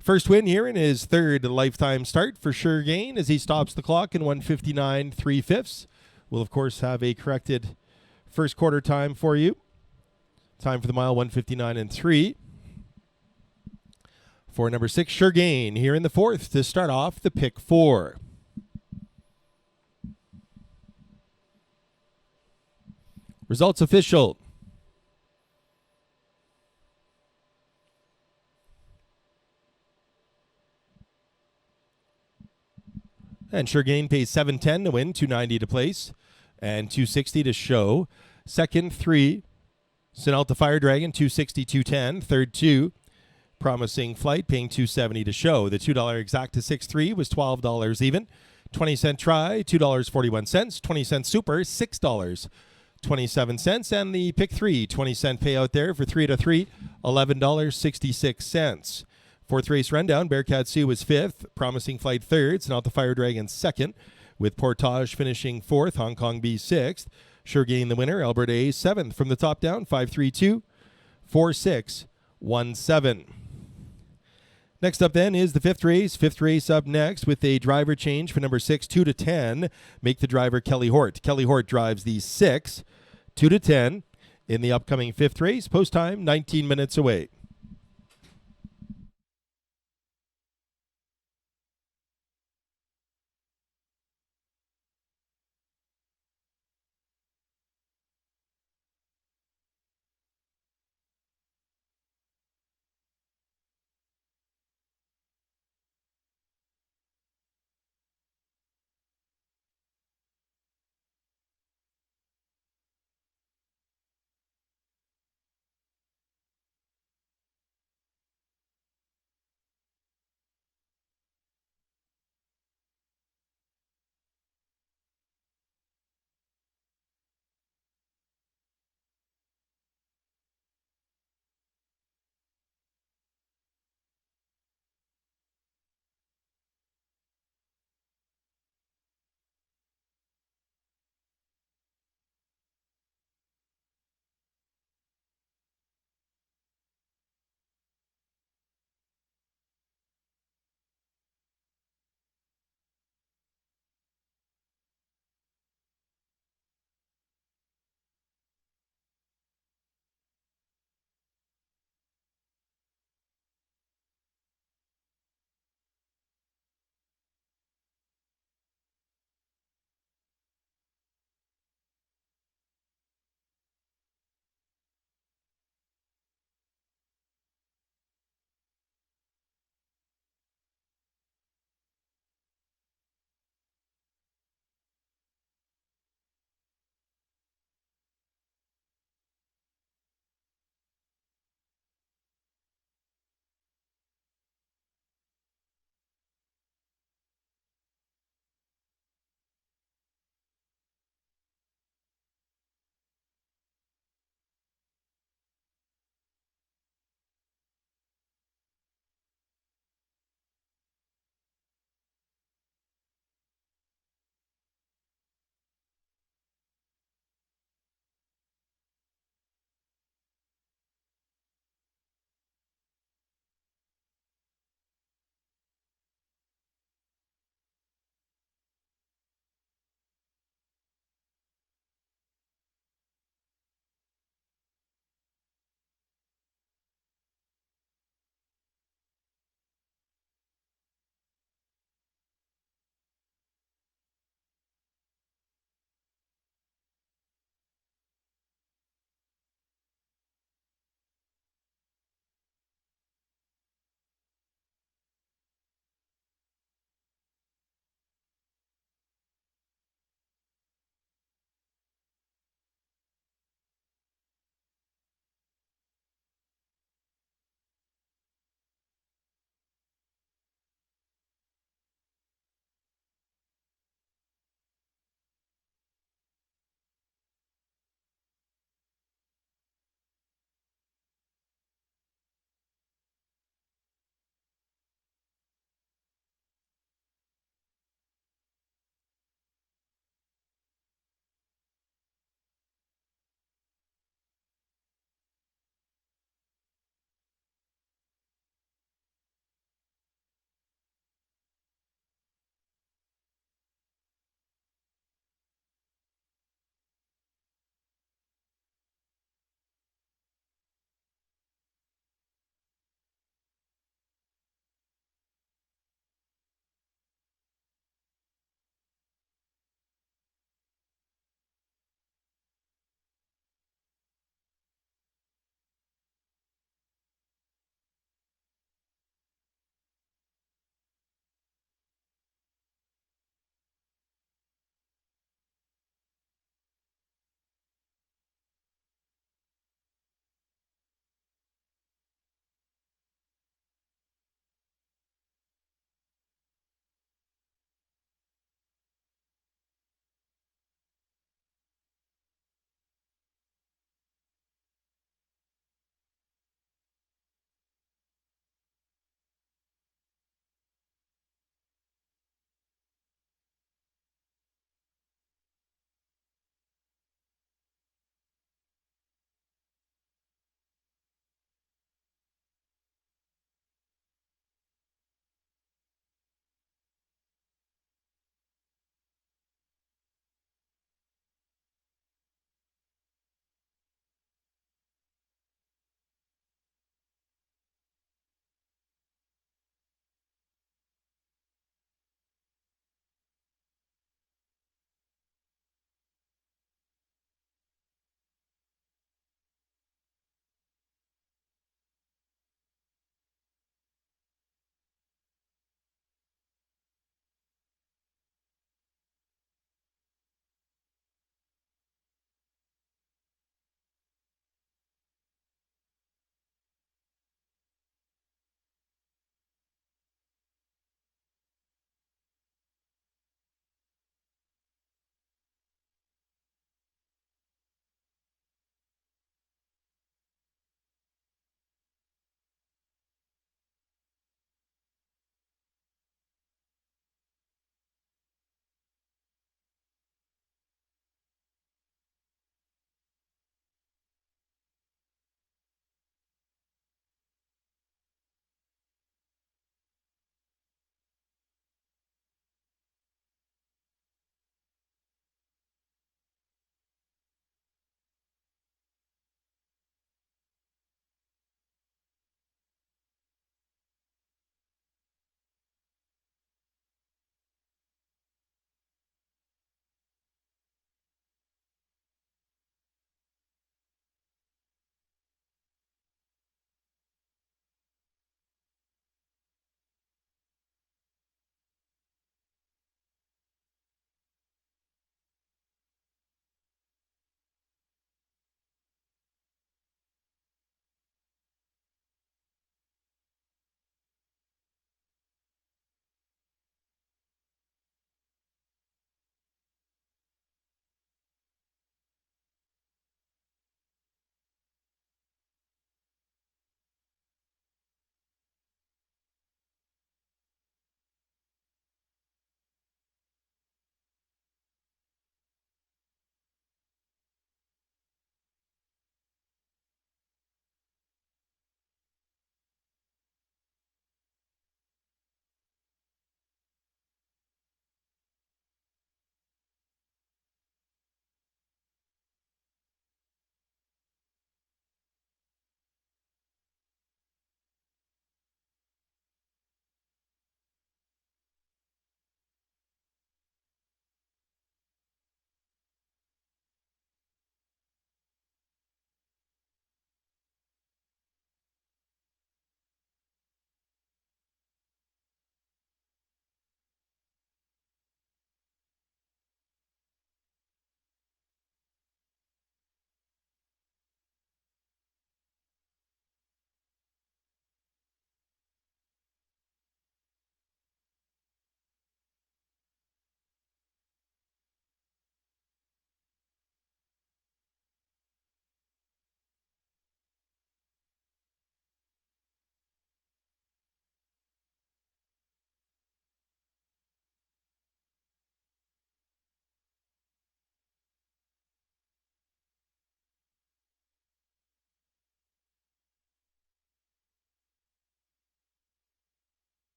First win here in his third lifetime start for Sure Gain as he stops the clock in 159 3/5. We'll, of course, have a corrected first quarter time for you. Time for the mile, 159 and 3. For number 6, Sure Gain, here in the 4th to start off the pick 4. Results official. And Sure Gain pays $7.10 to win, $2.90 to place, and $2.60 to show. Second, 3, Sinalta Fire Dragon, $2.60, $2.10. Third, 2, Promising Flight, paying $2.70 to show. The $2 Exacta 6-3 was $12 even. 20-cent try, $2.41. 20-cent super, $6.27. And the pick 3, 20-cent payout there for 3 to 3, $11.66. Fourth race rundown, Bearcat Sioux was 5th, Promising Flight 3rd, Sinalta Fire Dragon 2nd, with Portage finishing 4th, Hong Kong B 6th. Sure Gain the winner, Alberta A 7th. From the top down, 5-3-2, 4-6-1-7. Next up then is the 5th race. 5th race up next with a driver change for number 6, 2 to 10. Make the driver Kelly Hort. Kelly Hort drives the 6, 2 to 10 in the upcoming 5th race. Post time, 19 minutes away.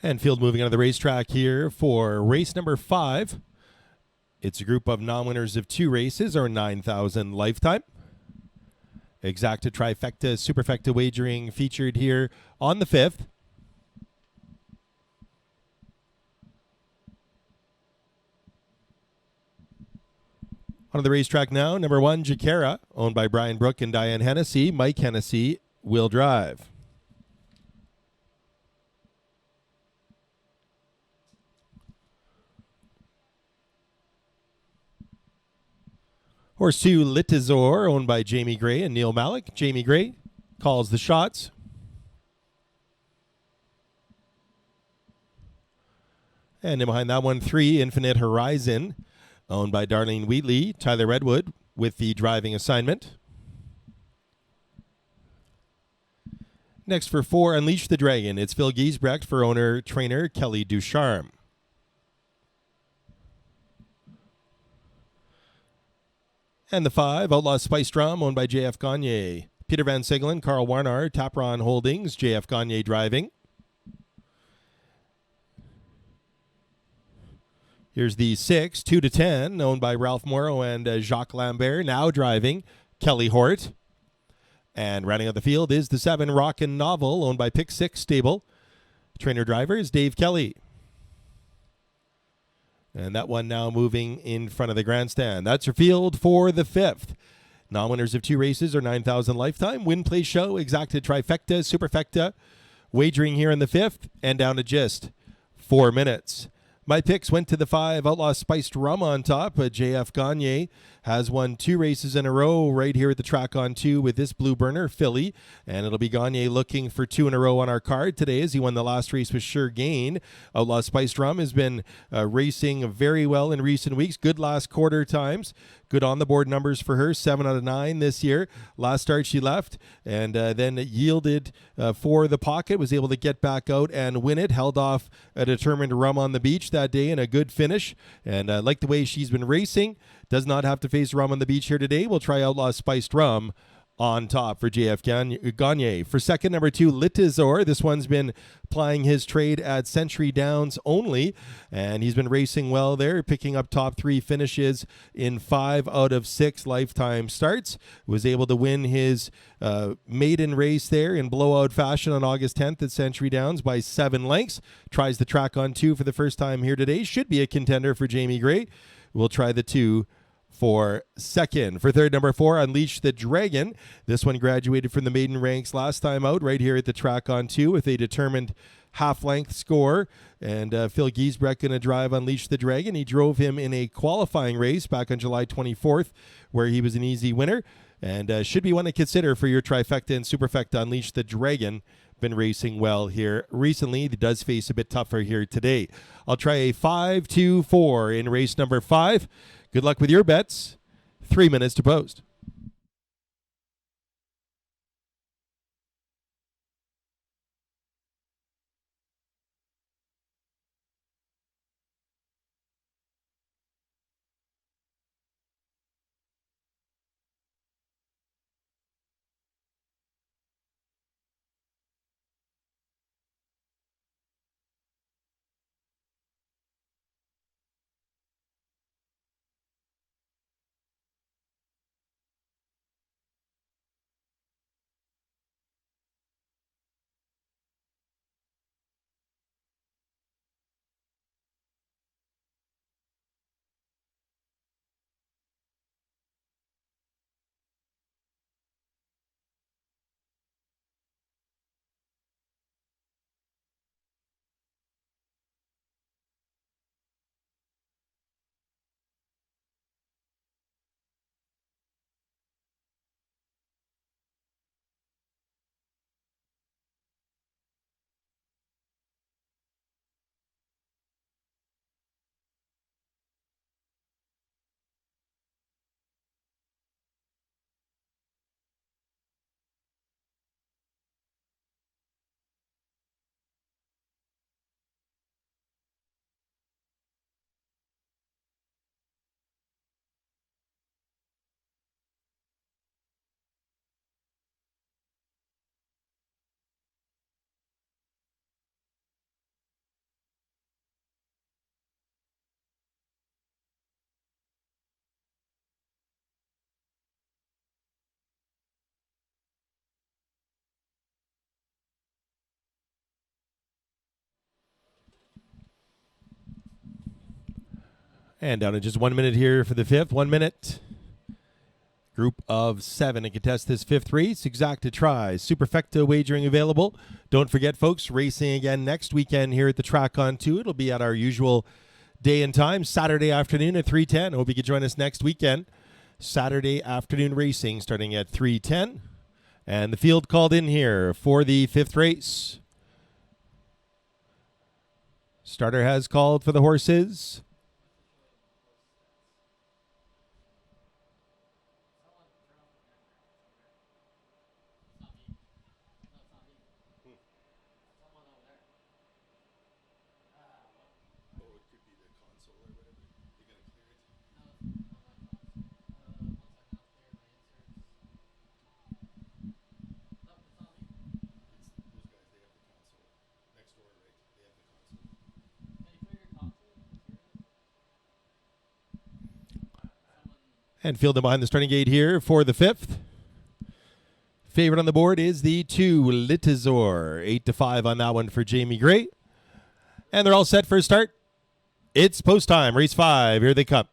And field moving on the racetrack here for race number 5. It's a group of non-winners of 2 races or 9,000 lifetime. Exacta trifecta superfecta wagering featured here on the 5th. On the racetrack now, number 1, Jacara, owned by Brian Brook and Diane Hennessy. Mike Hennessy will drive. Horse 2, Litizor, owned by Jamie Gray and Neil Malik. Jamie Gray calls the shots. And in behind that one, 3, Infinite Horizon, owned by Darlene Wheatley. Tyler Redwood with the driving assignment. Next for 4, Unleash the Dragon. It's Phil Giesbrecht for owner-trainer Kelly Ducharme. And the 5, Outlaw Spice Drum, owned by J.F. Gagne. Peter Van Sigelen, Carl Warnar, Tapron Holdings, J.F. Gagne driving. Here's the 6, 2 to 10, owned by Ralph Morrow and Jacques Lambert, now driving Kelly Hort. And rounding out the field is the 7, Rockin' Novel, owned by Pick 6 Stable. Trainer-driver is Dave Kelly. And that one now moving in front of the grandstand. That's your field for the 5th. Non-winners of 2 races or 9,000 lifetime. Win, play, show, exacta trifecta, superfecta. Wagering here in the 5th and down to just 4 minutes. My picks went to the 5, Outlaw Spiced Rum on top. J.F. Gagne has won 2 races in a row right here at the track on 2 with this Blue Burner filly. And it'll be Gagne looking for 2 in a row on our card today as he won the last race with Sure Gain. Outlaw Spiced Rum has been racing very well in recent weeks. Good last quarter times. Good on-the-board numbers for her, 7 out of 9 this year. Last start she left and then yielded for the pocket, was able to get back out and win it, held off a determined Rum on the Beach that day in a good finish. And like the way she's been racing, does not have to face Rum on the Beach here today. We'll try Outlaw Spiced Rum on top for J.F. Gagne. For second, number 2, Litizor. This one's been plying his trade at Century Downs only, and he's been racing well there, picking up top 3 finishes in 5 out of 6 lifetime starts. Was able to win his maiden race there in blowout fashion on August 10th at Century Downs by 7 lengths. Tries the track on 2 for the first time here today. Should be a contender for Jamie Gray. We'll try the 2 for second. For third, number 4, Unleash the Dragon. This one graduated from the maiden ranks last time out right here at the track on 2 with a determined half-length score. And Phil Giesbrecht going to drive Unleash the Dragon. He drove him in a qualifying race back on July 24th where he was an easy winner. And should be one to consider for your trifecta and superfecta. Unleash the Dragon. Been racing well here recently. It does face a bit tougher here today. I'll try a 5-2-4 in race number 5. Good luck with your bets. 3 minutes to post. And down to just 1 minute here for the fifth. 1 minute. Group of 7 to contest this fifth race. Exacta tries. Superfecta wagering available. Don't forget, folks, racing again next weekend here at the track on 2. It'll be at our usual day and time, Saturday afternoon at 3:10. Hope you can join us next weekend. Saturday afternoon racing starting at 3:10. And the field called in here for the fifth race. Starter has called for the horses. And fielded behind the starting gate here for the fifth. Favorite on the board is the 2, Litizor. 8-5 on that one for Jamie Gray. And they're all set for a start. It's post time. Race 5. Here they come.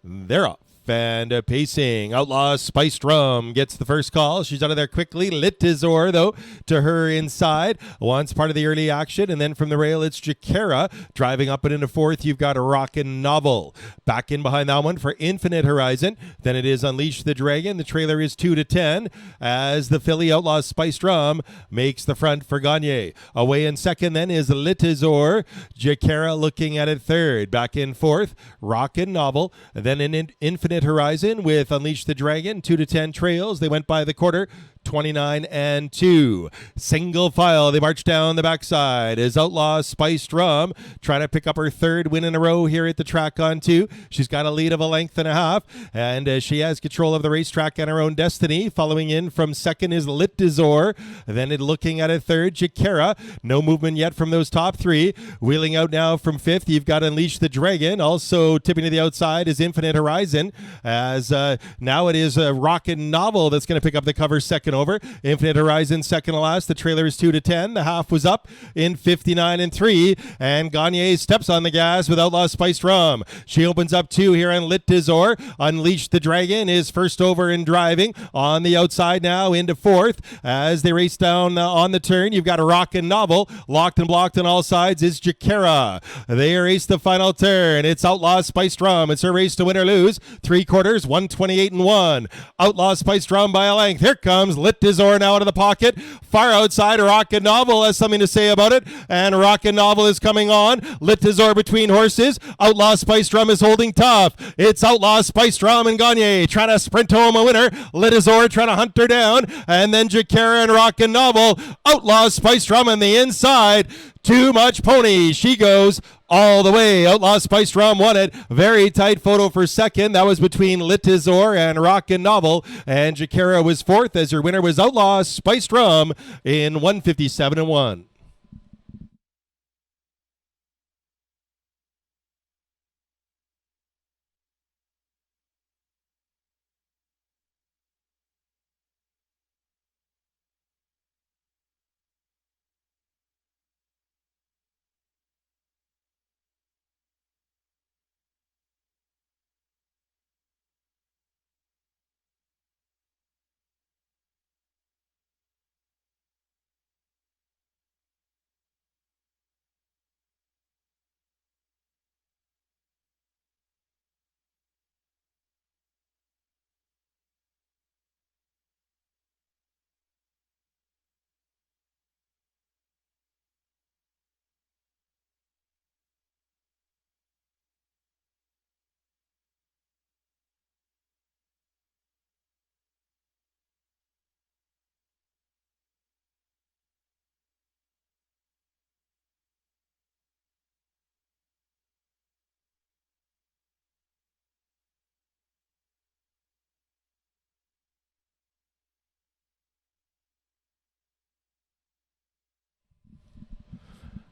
They're off. And pacing. Outlaw Spiced Rum gets the first call. She's out of there quickly. Litizor, though, to her inside. Wants part of the early action. And then from the rail, it's Jakara. Driving up and into fourth, you've got a Rockin' Novel. Back in behind that one for Infinite Horizon. Then it is Unleash the Dragon. The trailer is 2-10 as the filly Outlaw Spiced Rum makes the front for Gagne. Away in second then is Litizor. Jakara looking at it third. Back in fourth, Rockin' Novel. Then in Infinite Horizon with Unleash the Dragon, 2-10 trails. They went by the quarter, 29-2. Single file, they march down the backside as Outlaw Spiced Rum trying to pick up her third win in a row here at the track on 2. She's got a lead of a length and a half, and she has control of the racetrack and her own destiny. Following in from second is Litizor. Then looking at a third, Jakara. No movement yet from those top 3. Wheeling out now from fifth, you've got Unleash the Dragon. Also tipping to the outside is Infinite Horizon, as now it is a Rockin' Novel that's going to pick up the cover second over. Infinite Horizon second to last. The trailer is 2-10. The half was up in 59-3, and Gagne steps on the gas with Outlaw Spiced Rum. She opens up 2 here on Litizor. Unleash the Dragon is first over and driving on the outside now into fourth as they race down on the turn. You've got a Rockin' Novel. Locked and blocked on all sides is Jakara. They race the final turn. It's Outlaw Spiced Rum. It's her race to win or lose. 3/4, 128-1. Outlaw Spiced Rum by a length. Here comes Litizor now out of the pocket. Far outside, Rockin' Novel has something to say about it, and Rockin' Novel is coming on. Litizor between horses. Outlaw Spiced Rum is holding tough. It's Outlaw Spiced Rum and Gagne trying to sprint home a winner. Litizor trying to hunt her down, and then Jakara and Rockin' Novel. Outlaw Spiced Rum on the inside. Too Much Pony. She goes all the way. Outlaw Spiced Rum won it. Very tight photo for second. That was between Litizor and Rockin' Novel. And Jakara was fourth as her winner was Outlaw Spiced Rum in 157-1.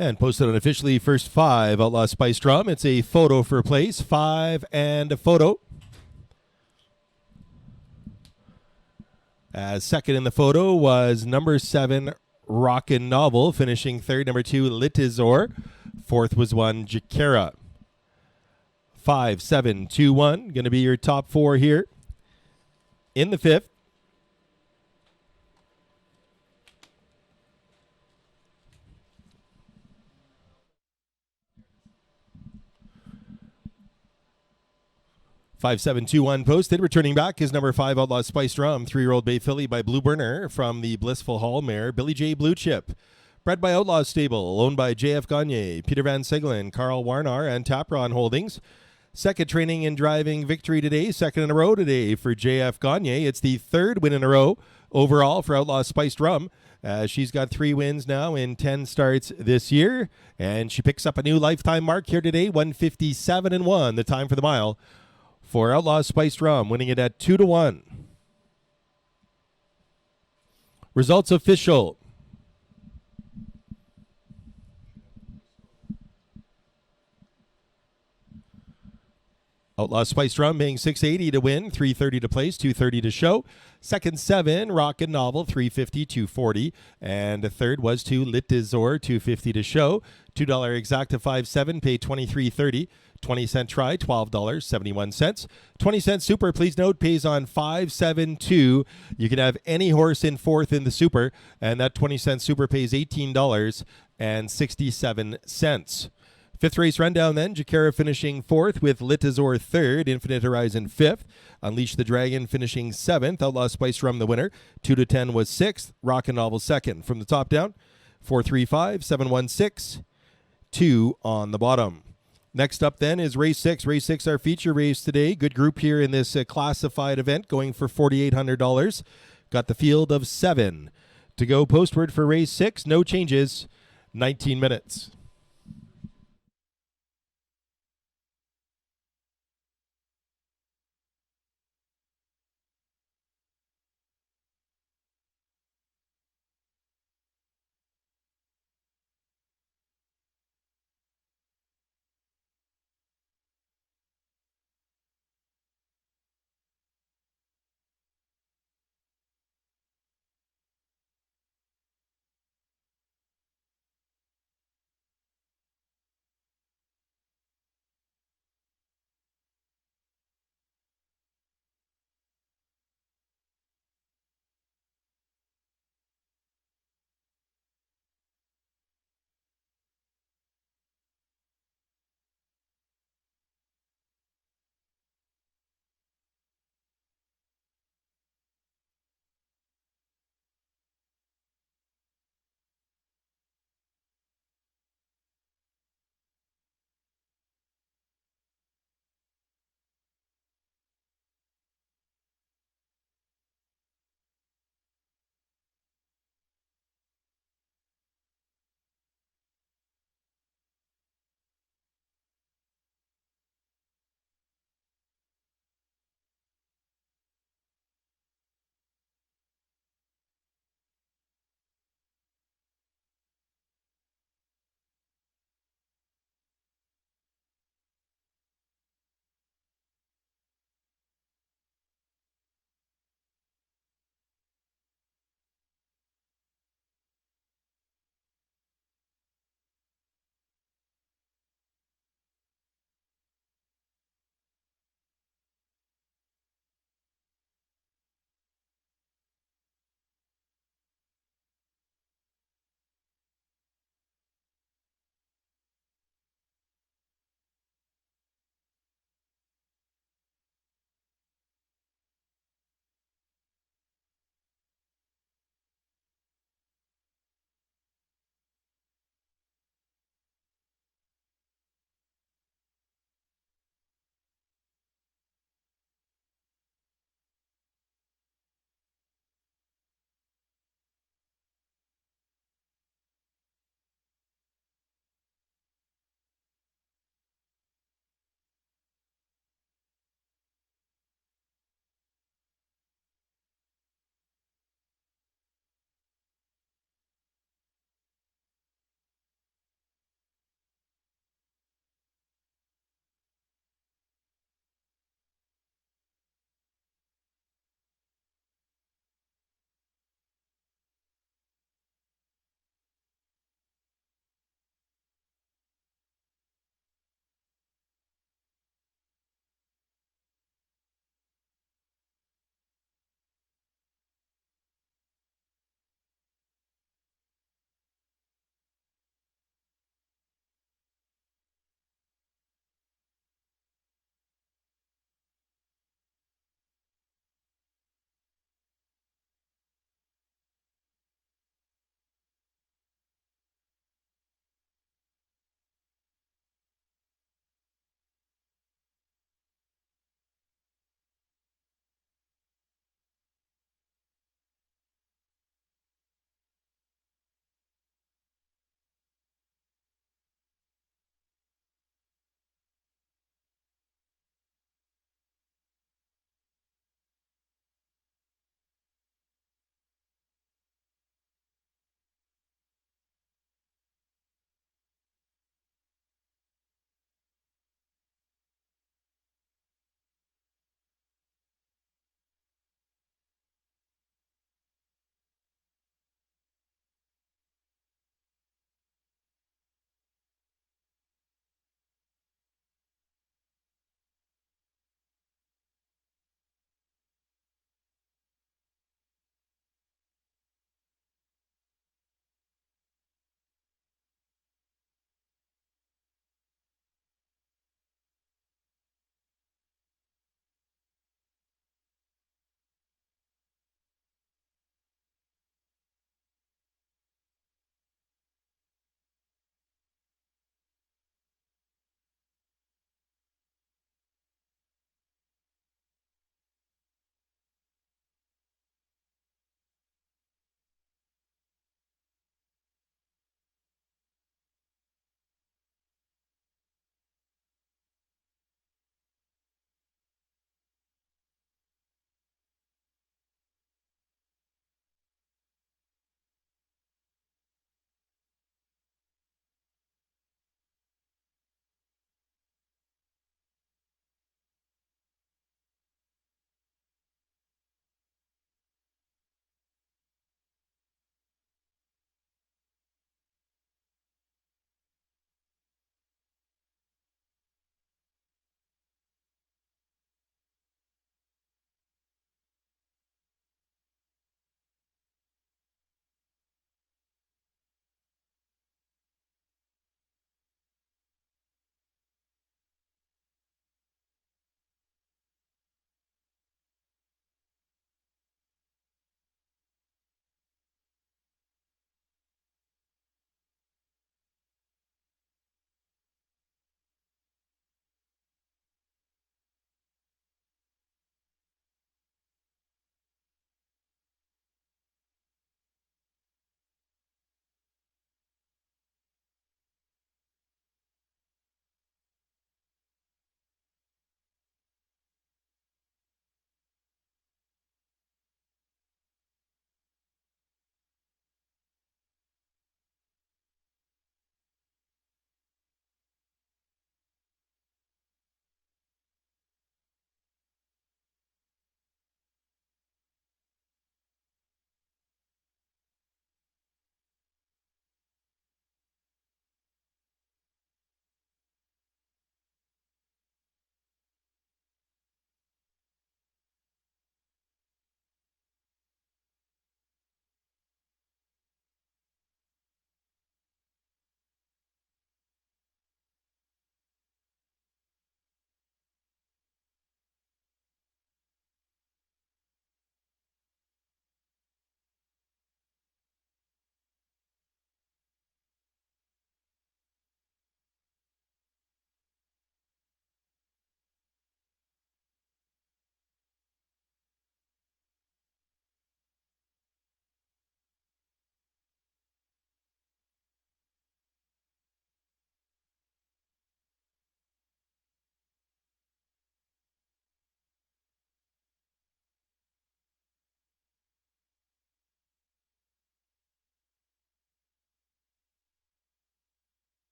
And posted unofficially first 5, Outlaw Spiced Rum. It's a photo for place, 5 and a photo. Second in the photo was number 7, Rockin' Novel, finishing third. Number 2, Litizor. Fourth was one, Jakara. 5, 7, 2, 1. Going to be your top four here in the fifth. Five, 7, 2, 1 posted. Returning back is number 5, Outlaw Spiced Rum, 3-year-old Bay Filly by Blue Burner from the Blissful Hall mare, Billy J. Blue Chip. Bred by Outlaw Stable, owned by J.F. Gagne, Peter Van Segelen, Carl Warnar, and Tapron Holdings. Second training and driving victory today, second in a row today for J.F. Gagne. It's the third win in a row overall for Outlaw Spiced Rum. She's got 3 wins now in 10 starts this year, and she picks up a new lifetime mark here today, 157-1, the time for the mile for Outlaw Spiced Rum, winning it at 2-1. Results official. Outlaw Spiced Rum paying $680 to win, $330 to place, $230 to show. Second, 7, Rockin' Novel, $350, $240. And the third was 2, Lit Dizor, $250 to show. $2 exacta 5-7, pay $23.30. 20-cent try, $12.71. 20-cent super, please note, pays on 5-7-2. You can have any horse in fourth in the super, and that 20-cent super pays $18.67. Fifth race rundown then, Jacara finishing 4th with Litazor 3rd, Infinite Horizon 5th, Unleash the Dragon finishing 7th, Outlaw Spice Rum the winner, 2-10 was 6th, Rockin' Novel 2nd. From the top down, 4-3-5, 7-1-6, 2 on the bottom. Next up then is race 6. Race 6, our feature race today. Good group here in this classified event, going for $4,800. Got the field of 7 to go postward for race 6. No changes, 19 minutes.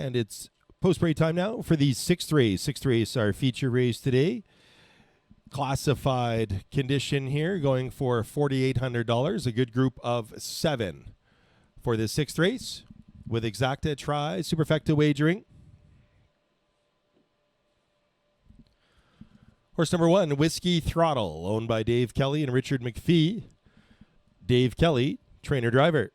And it's post-break time now for the sixth race. Sixth race, our feature race today. Classified condition here, going for $4,800. A good group of 7 for the sixth race with Exacta Tri Superfecta wagering. Horse number 1, Whiskey Throttle, owned by Dave Kelly and Richard McPhee. Dave Kelly, trainer-driver.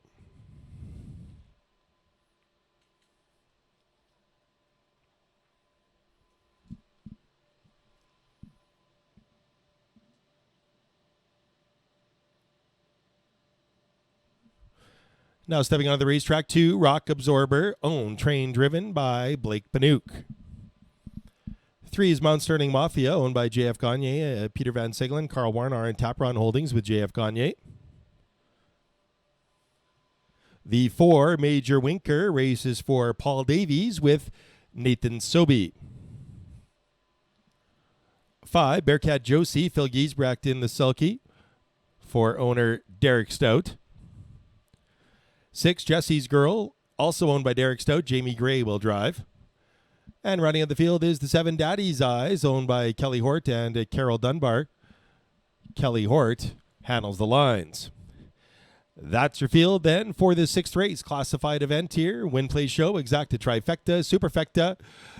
Now stepping onto the racetrack, 2, Rock Absorber, owned, trained, driven by Blake Panouk. 3 is Mount Sterling Mafia, owned by J.F. Gagne, Peter Van Segelen, Carl Warnar, and Tapron Holdings with J.F. Gagne. The 4, Major Winker, races for Paul Davies with Nathan Sobey. 5, Bearcat Josie, Phil Giesbrecht in the sulky for owner Derek Stout. 6, Jesse's Girl, also owned by Derek Stout. Jamie Gray will drive. And running at the field is the 7, Daddy's Eyes, owned by Kelly Hort and Carol Dunbar. Kelly Hort handles the lines. That's your field then for the sixth race. Classified event here. Win, play, show, Exacta Trifecta, Superfecta,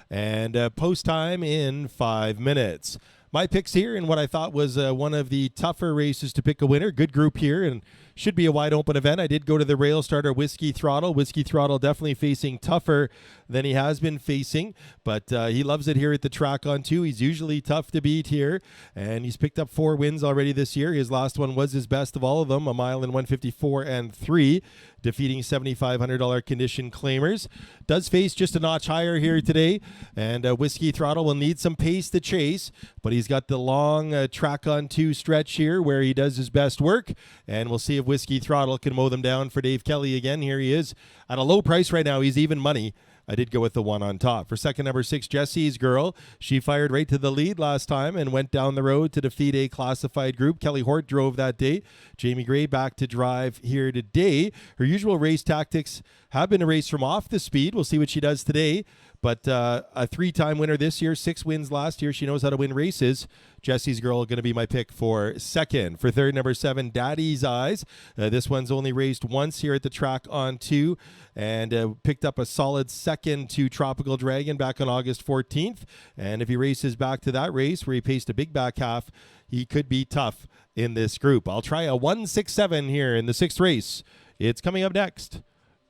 and post time in 5 minutes. My picks here in what I thought was one of the tougher races to pick a winner. Good group here and should be a wide open event. I did go to the rail starter Whiskey Throttle. Whiskey Throttle definitely facing tougher than he has been facing, but he loves it here at the track on 2. He's usually tough to beat here, and he's picked up 4 wins already this year. His last one was his best of all of them, a mile in 154 and 3, defeating $7,500 condition claimers. Does face just a notch higher here today, and Whiskey Throttle will need some pace to chase, but he's got the long track on 2 stretch here where he does his best work, and we'll see if Whiskey Throttle can mow them down for Dave Kelly again. Here he is at a low price right now. He's even money. I did go with the 1 on top. For second, number 6, Jesse's Girl. She fired right to the lead last time and went down the road to defeat a classified group. Kelly Hort drove that day. Jamie Gray back to drive here today. Her usual race tactics have been to race from off the speed. We'll see what she does today. But a 3-time winner this year, 6 wins last year. She knows how to win races. Jesse's Girl going to be my pick for second. For third, number 7, Daddy's Eyes. This one's only raced once here at the track on 2 and picked up a solid second to Tropical Dragon back on August 14th. And if he races back to that race where he paced a big back half, he could be tough in this group. I'll try a 1-6-7 here in the 6th race. It's coming up next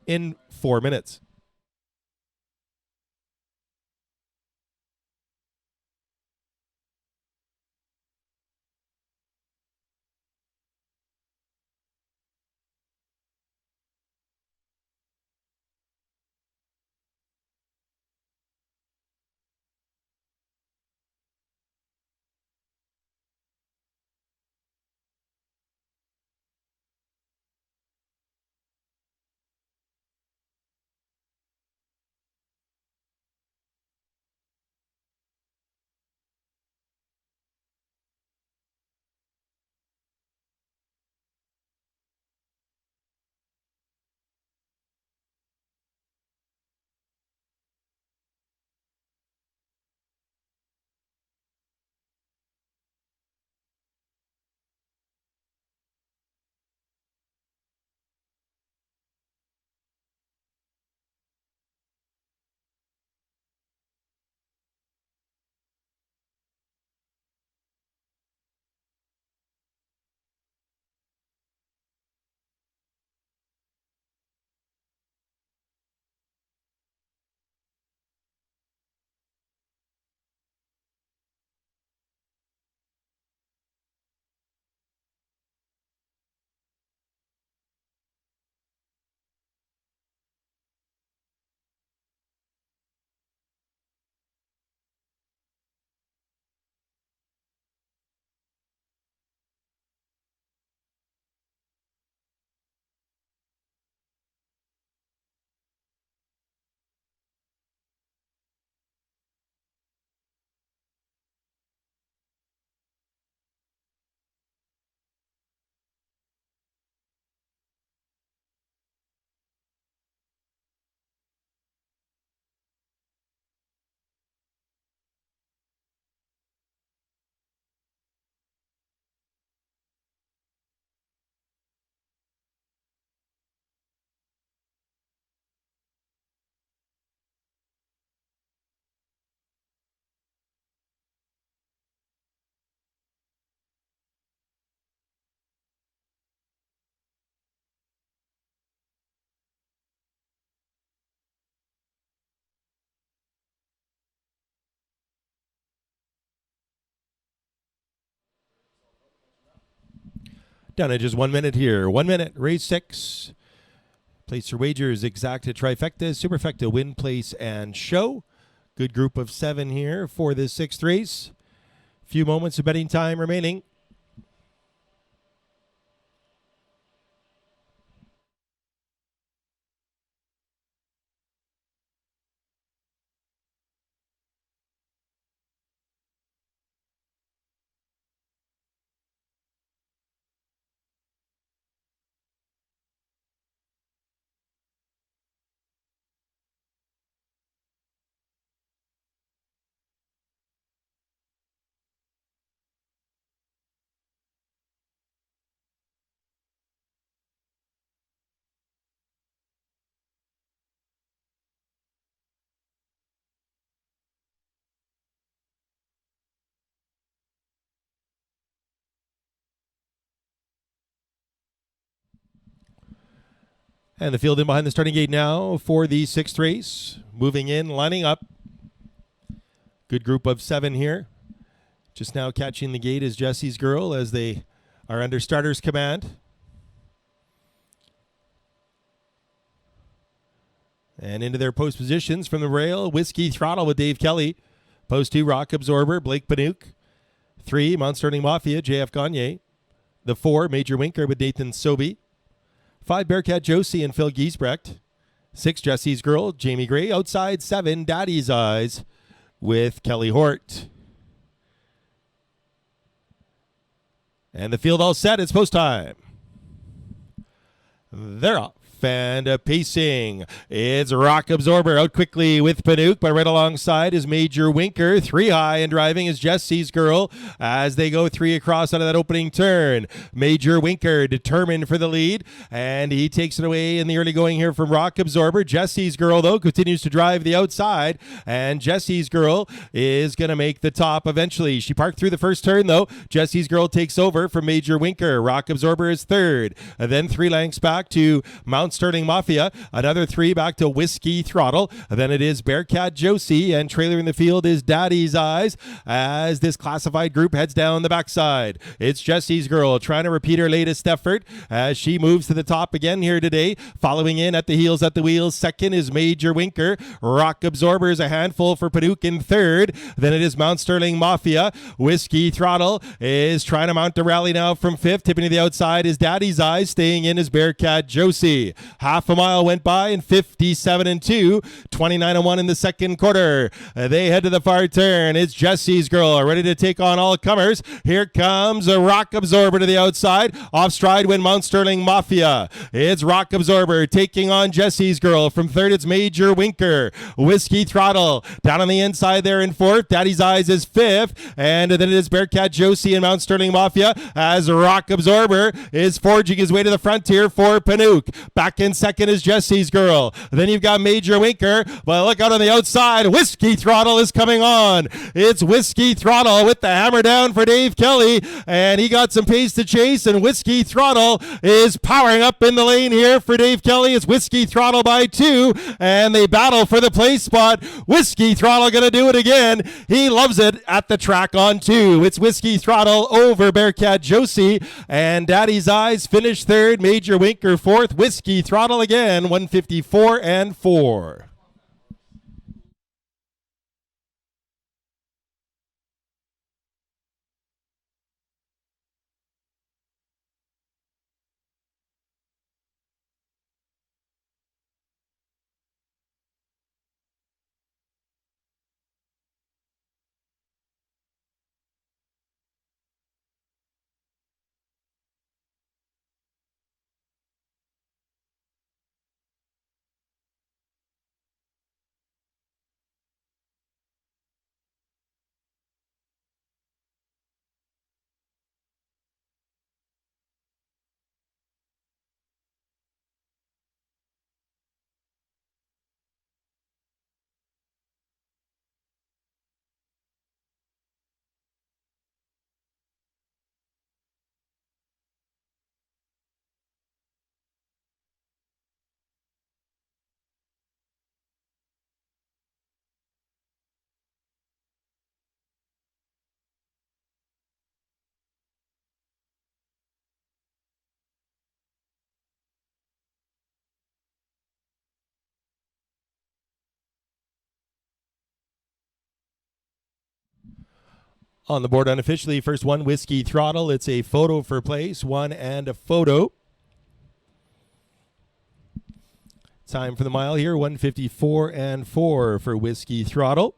in 4 minutes. Down to just 1 minute here. 1 minute, race 6. Place your wagers, exacta, trifecta, superfecta, win, place, and show. Good group of 7 here for this 6th race. Few moments of betting time remaining. And the field in behind the starting gate now for the 6th race. Moving in, lining up. Good group of 7 here. Just now catching the gate is Jesse's Girl as they are under starter's command. And into their post positions from the rail, Whiskey Throttle with Dave Kelly. Post 2, Rock Absorber, Blake Panouk. 3, Mount Sterling Mafia, JF Gagne. The 4, Major Winker with Nathan Sobey. 5, Bearcat Josie and Phil Giesbrecht. 6, Jesse's Girl, Jamie Gray. Outside 7, Daddy's Eyes with Kelly Hort. And the field all set. It's post time. They're off. And pacing. It's Rock Absorber out quickly with Panouk, but right alongside is Major Winker. 3 high and driving is Jesse's Girl as they go 3 across out of that opening turn. Major Winker determined for the lead, and he takes it away in the early going here from Rock Absorber. Jesse's Girl, though, continues to drive the outside, and Jesse's Girl is going to make the top eventually. She parked through the first turn, though. Jesse's Girl takes over from Major Winker. Rock Absorber is third, and then 3 lengths back to Mount Sterling Mafia, another 3 back to Whiskey Throttle. Then it is Bearcat Josie, and trailer in the field is Daddy's Eyes as this classified group heads down the backside. It's Jesse's Girl trying to repeat her latest effort as she moves to the top again here today. Following in at the heels at the wheels, second is Major Winker. Rock Absorber is a handful for Panouk in third. Then it is Mount Sterling Mafia. Whiskey Throttle is trying to mount the rally now from fifth. Tipping to the outside is Daddy's Eyes. Staying in is Bearcat Josie. Half a mile went by in 57-2, 29-1 in the second quarter. They head to the far turn. It's Jesse's Girl ready to take on all comers. Here comes a Rock Absorber to the outside. Off stride win Mount Sterling Mafia. It's Rock Absorber taking on Jesse's Girl. From third, it's Major Winker. Whiskey Throttle down on the inside there in fourth. Daddy's Eyes is fifth. And then it is Bearcat Josie and Mount Sterling Mafia as Rock Absorber is forging his way to the frontier for Panouk. Back in second is Jesse's Girl. Then you've got Major Winker. But look out on the outside. Whiskey Throttle is coming on. It's Whiskey Throttle with the hammer down for Dave Kelly. And he got some pace to chase. And Whiskey Throttle is powering up in the lane here for Dave Kelly. It's Whiskey Throttle by 2. And they battle for the place spot. Whiskey Throttle going to do it again. He loves it at the track on 2. It's Whiskey Throttle over Bearcat Josie. And Daddy's Eyes finished third. Major Winker fourth. Whiskey Throttle again, 154-4. On the board unofficially, first one, Whiskey Throttle. It's a photo for place, one and a photo. Time for the mile here, 154 and 4 for Whiskey Throttle.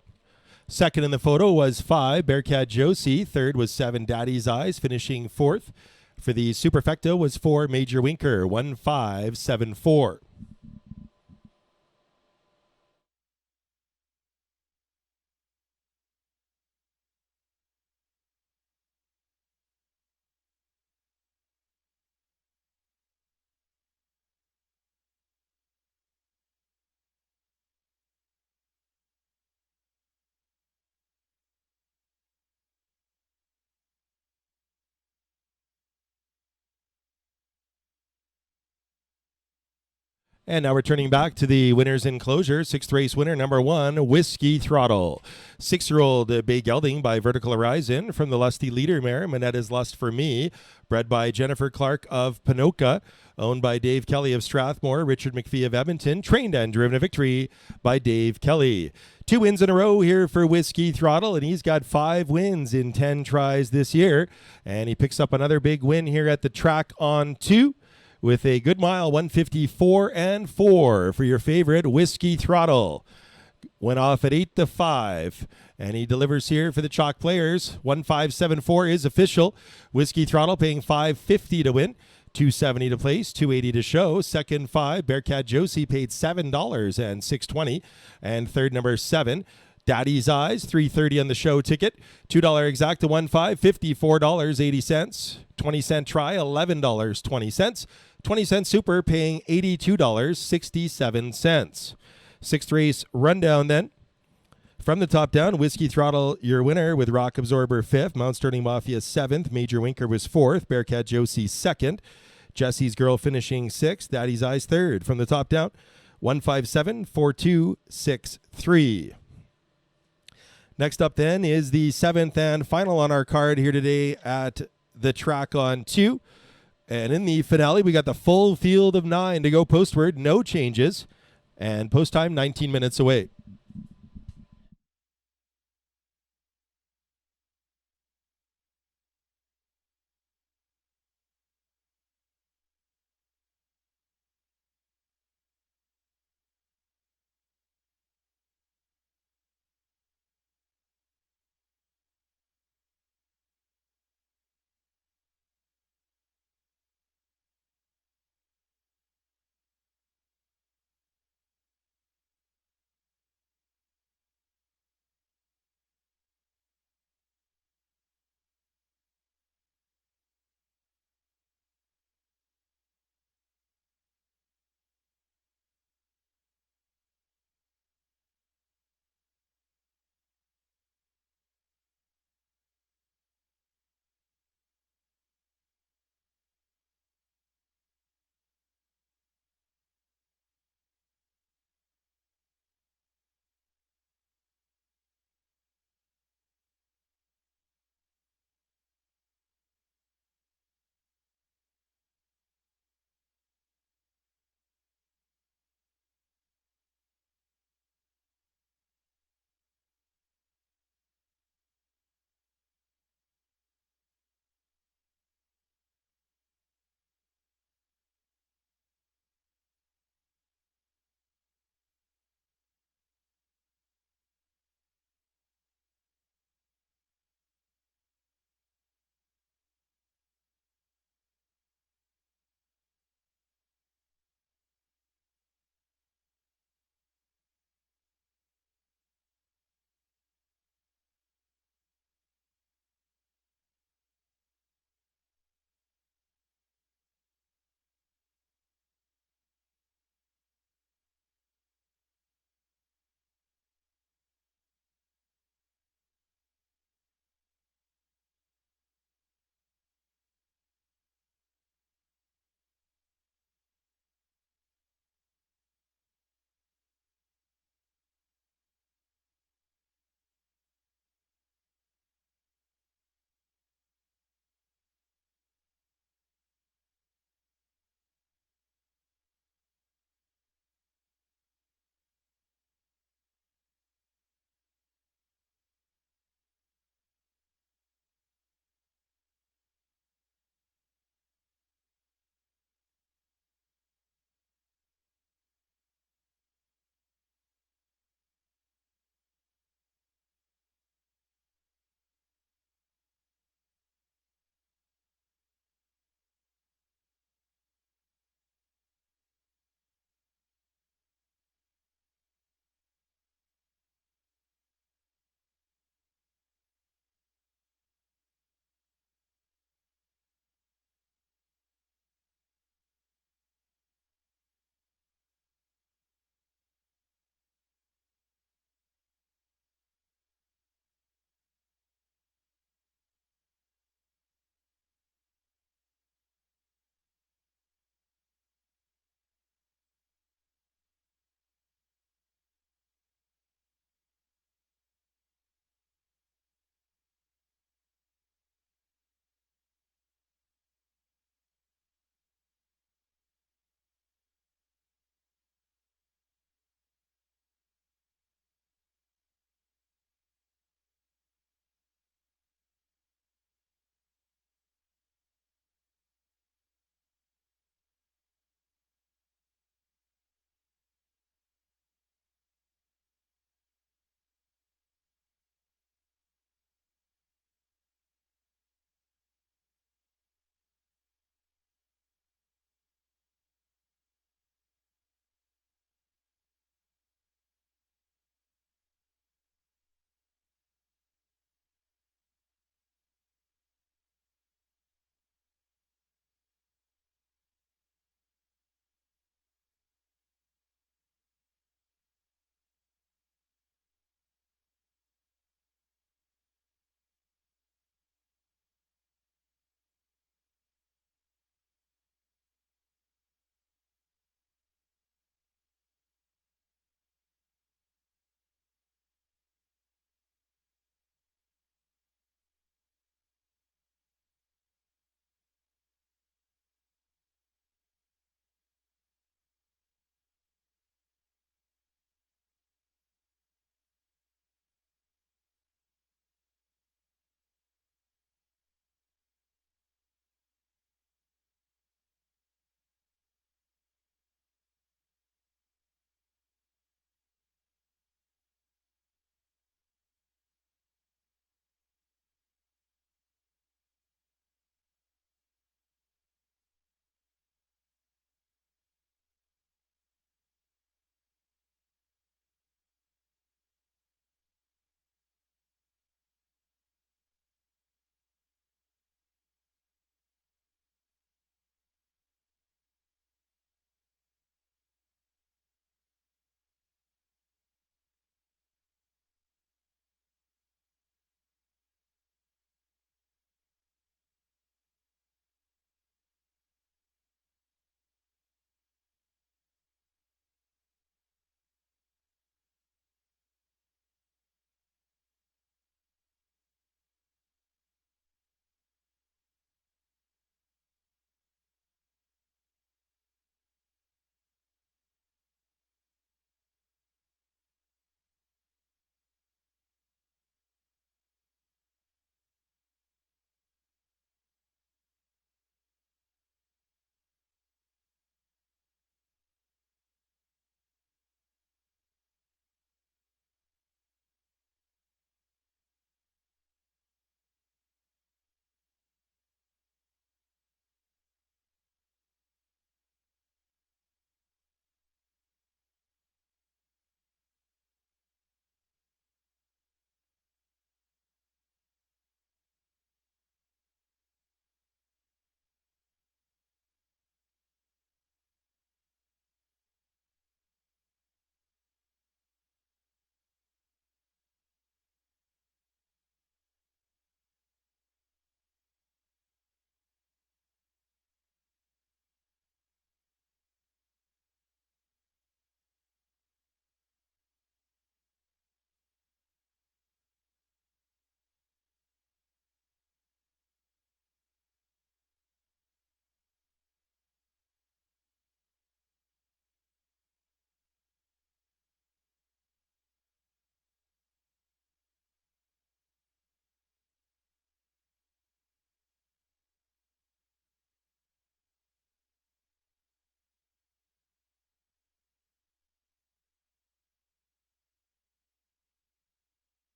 Second in the photo was 5, Bearcat Josie. Third was 7, Daddy's Eyes, finishing fourth. For the Superfecta was 4, Major Winker, 1574. And now we're turning back to the winners enclosure. Sixth race winner, number 1, Whiskey Throttle. 6-year-old Bay Gelding by Vertical Horizon from the lusty leader mare, Monetta's Lust for Me, bred by Jennifer Clark of Pinoka, owned by Dave Kelly of Strathmore, Richard McPhee of Edmonton, trained and driven to victory by Dave Kelly. 2 wins in a row here for Whiskey Throttle, and he's got 5 wins in 10 tries this year. And he picks up another big win here at the track on 2. With a good mile, 154 and 4 for your favorite Whiskey Throttle. Went off at 8-5, and he delivers here for the chalk players. 1574 is official. Whiskey Throttle paying $5.50 to win, $2.70 to place, $2.80 to show. Second 5, Bearcat Josie paid $7 and $6.20, and third number 7. Daddy's Eyes, $3.30 on the show ticket. $2 exacta, $1.5, $54.80. 20-cent try, $11.20. 20-cent super paying $82.67. Sixth race rundown then. From the top down, Whiskey Throttle, your winner, with Rock Absorber 5th. Mount Sterling Mafia 7th. Major Winker was 4th. Bearcat Josie 2nd. Jesse's Girl finishing 6th. Daddy's Eyes 3rd. From the top down, 157, 4263. Next up then is the 7th and final on our card here today at the track on 2. And in the finale, we got the full field of 9 to go postward. No changes. And post time, 19 minutes away.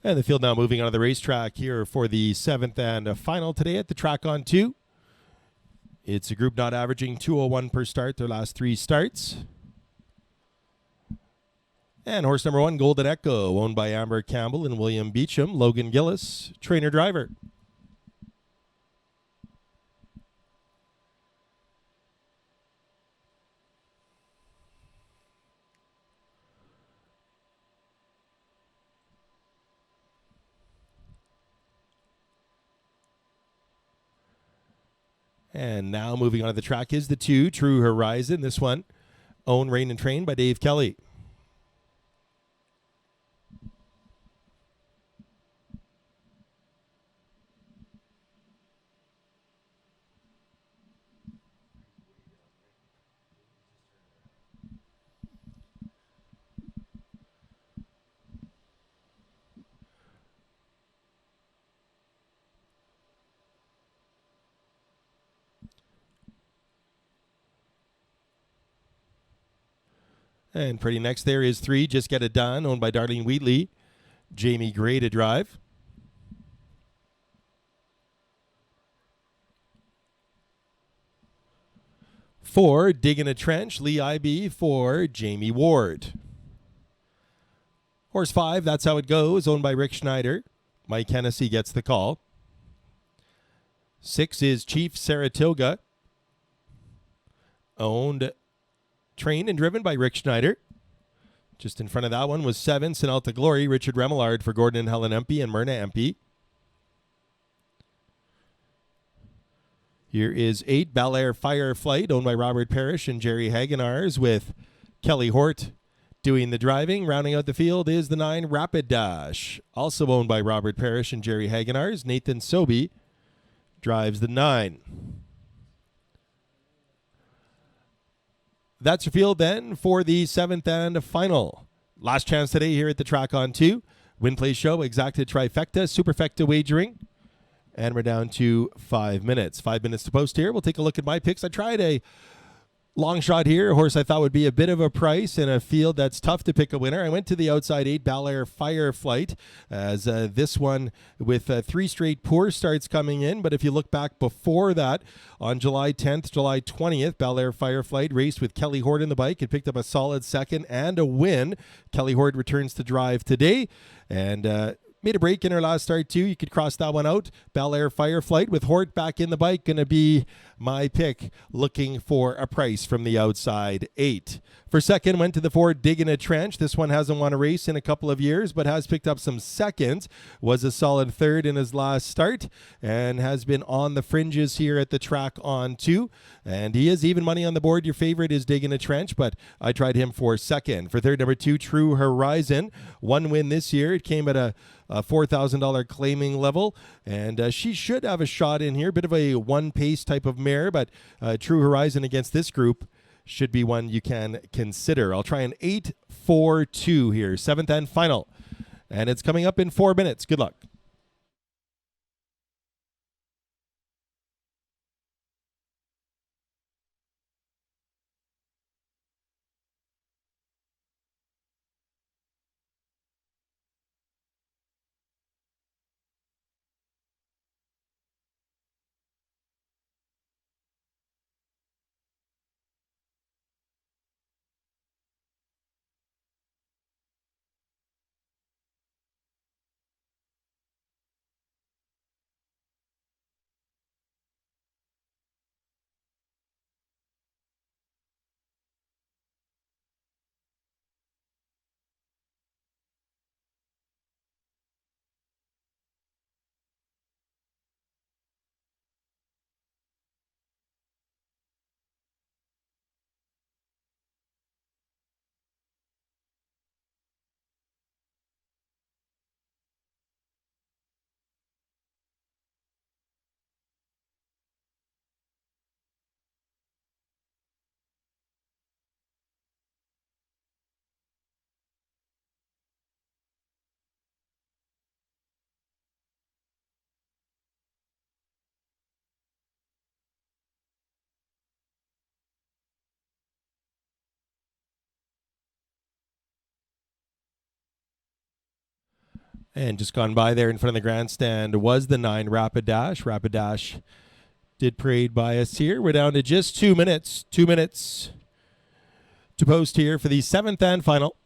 And the field now moving on to the racetrack here for the 7th and final today at the track on 2. It's a group not averaging 2:01 per start their last 3 starts. And horse number 1, Golden Echo, owned by Amber Campbell and William Beecham. Logan Gillis, trainer-driver. And now moving on to the track is the 2, True Horizon. This one, owned, rained, and trained by Dave Kelly. And pretty next there is 3, Just Get It Done, owned by Darlene Wheatley. Jamie Gray to drive. 4, Digging a Trench, Lee Ivey for Jamie Ward. Horse 5, That's How It Goes, owned by Rick Schneider. Mike Hennessy gets the call. 6 is Chief Saratoga, owned, trained, and driven by Rick Schneider. Just in front of that one was 7, Sinalta Glory, Richard Remillard for Gordon and Helen Empey and Myrna Empey. Here is 8, Bel Air Fireflight, owned by Robert Parrish and Jerry Hagenars, with Kelly Hort doing the driving. Rounding out the field is the 9, Rapid Dash, also owned by Robert Parrish and Jerry Hagenars. Nathan Sobey drives the 9. That's your field then for the 7th and final. Last chance today here at the track on 2. Win, play, show, exacted trifecta, superfecta wagering. And we're down to 5 minutes. 5 minutes to post here. We'll take a look at my picks. I tried a long shot here, a horse I thought would be a bit of a price in a field that's tough to pick a winner. I went to the outside 8, Bel Air Fireflight, as this one with 3 straight poor starts coming in. But if you look back before that, on July 10th, July 20th, Bel Air Fireflight raced with Kelly Hort in the bike. It picked up a solid second and a win. Kelly Hort returns to drive today, and made a break in her last start too. You could cross that one out. Bel Air Fireflight with Hort back in the bike, going to be my pick, looking for a price from the outside 8. For second, went to the 4, Digging a Trench. This one hasn't won a race in a couple of years, but has picked up some seconds. Was a solid 3rd in his last start, and has been on the fringes here at the track on 2. And he is even money on the board. Your favorite is Digging a Trench, but I tried him for second. For third, number 2, True Horizon. 1 win this year. It came at a $4,000 claiming level, and she should have a shot in here. Bit of a one-pace type of mare, but True Horizon against this group should be one you can consider. I'll try an 8-4-2 here, 7th and final, and it's coming up in 4 minutes. Good luck. And just gone by there in front of the grandstand was the 9 Rapid Dash. Rapid Dash did parade by us here. We're down to just 2 minutes. 2 minutes to post here for the 7th and final.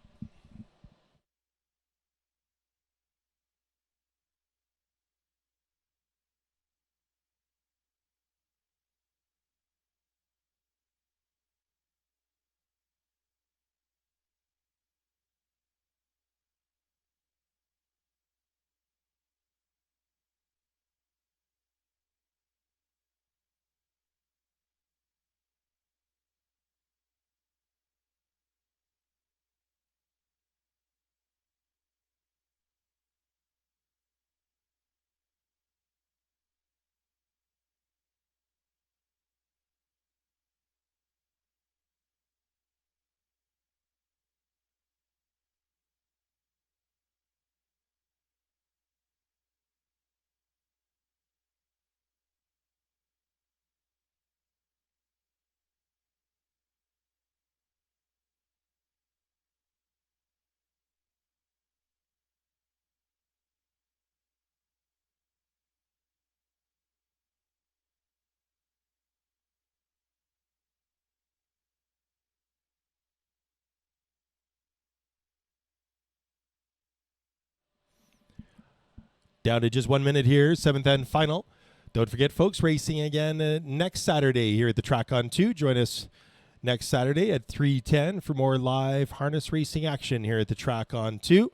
Down to just 1 minute here, 7th and final. Don't forget, folks, racing again next Saturday here at the Track on 2. Join us next Saturday at 3:10 for more live harness racing action here at the Track on 2.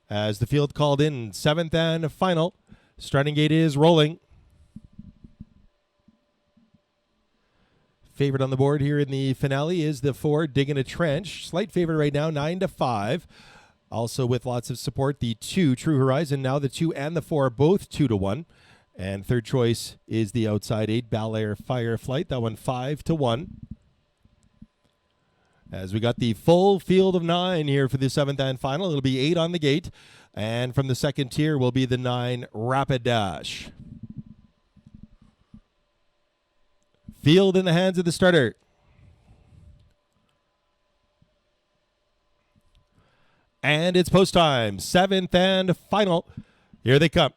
As the field called in, 7th and final. Starting gate is rolling. Favorite on the board here in the finale is the 4, Digging a Trench. Slight favorite right now, 9-5. Also with lots of support, the 2, True Horizon. Now the 2 and the 4 are both 2-1. And third choice is the outside 8, Bel Air Fireflight. That one 5-1. As we got the full field of 9 here for the 7th and final. It'll be 8 on the gate. And from the second tier will be the 9, Rapid Dash. Field in the hands of the starter. And it's post time, 7th and final. Here they come.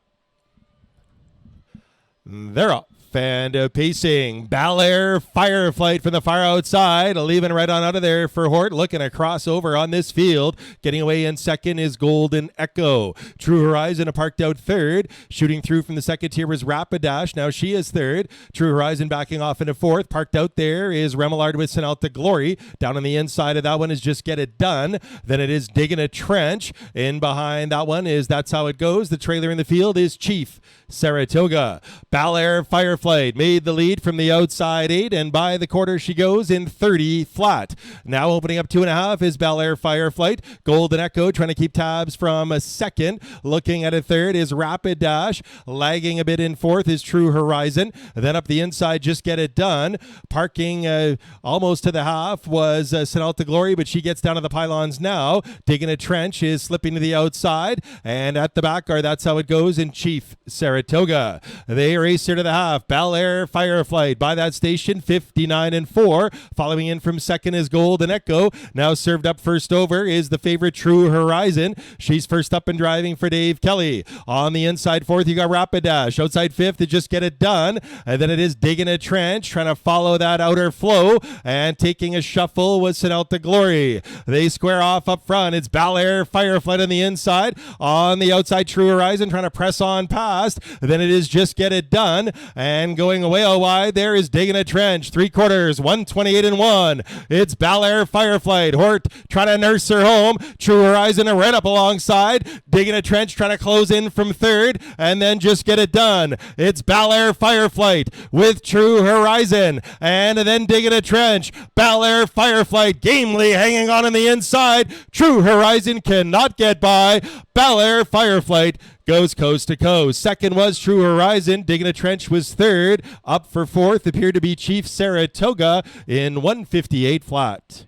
They're off. And pacing, Bel Air Fireflight from the far outside, leaving right on out of there for Hort, looking a crossover on this field. Getting away in second is Golden Echo. True Horizon parked out third. Shooting through from the second tier was Rapid Dash. Now she is third. True Horizon backing off into fourth. Parked out there is Remillard with Sinalta Glory. Down on the inside of that one is Just Get It Done. Then it is Digging a Trench. In behind that one is That's How It Goes. The trailer in the field is Chief Saratoga. Bel Air Fireflight made the lead from the outside 8, and by the quarter she goes in 30 flat. Now opening up 2.5 is Bel Air Fireflight. Golden Echo trying to keep tabs from a second. Looking at a third is Rapid Dash. Lagging a bit in fourth is True Horizon. Then up the inside, Just Get It Done. Parking almost to the half was Sinalta Glory, but she gets down to the pylons now. Digging a Trench is slipping to the outside, and at the back are That's How It Goes in Chief Saratoga. They race here to the half. Bel Air Fireflight by that station, 59-4. Following in from second is Golden Echo. Now served up first over is the favorite True Horizon. She's first up and driving for Dave Kelly. On the inside fourth, you got Rapid Dash. Outside fifth to Just Get It Done. And then it is Digging a Trench, trying to follow that outer flow. And taking a shuffle was Sinalta Glory. They square off up front. It's Bel Air Fireflight on the inside. On the outside, True Horizon trying to press on past. Then it is Just Get It Done. And going away all wide, there is Digging a Trench. 3/4, 128-1. It's Bel Air Fireflight. Hort trying to nurse her home. True Horizon right up alongside. Digging a Trench trying to close in from third. And then Just Get It Done. It's Bel Air Fireflight with True Horizon. And then Digging a Trench. Bel Air Fireflight gamely hanging on the inside. True Horizon cannot get by. Bel Air Fireflight goes coast to coast. Second was True Horizon. Digging a Trench was third. Up for fourth appeared to be Chief Saratoga in 158 flat.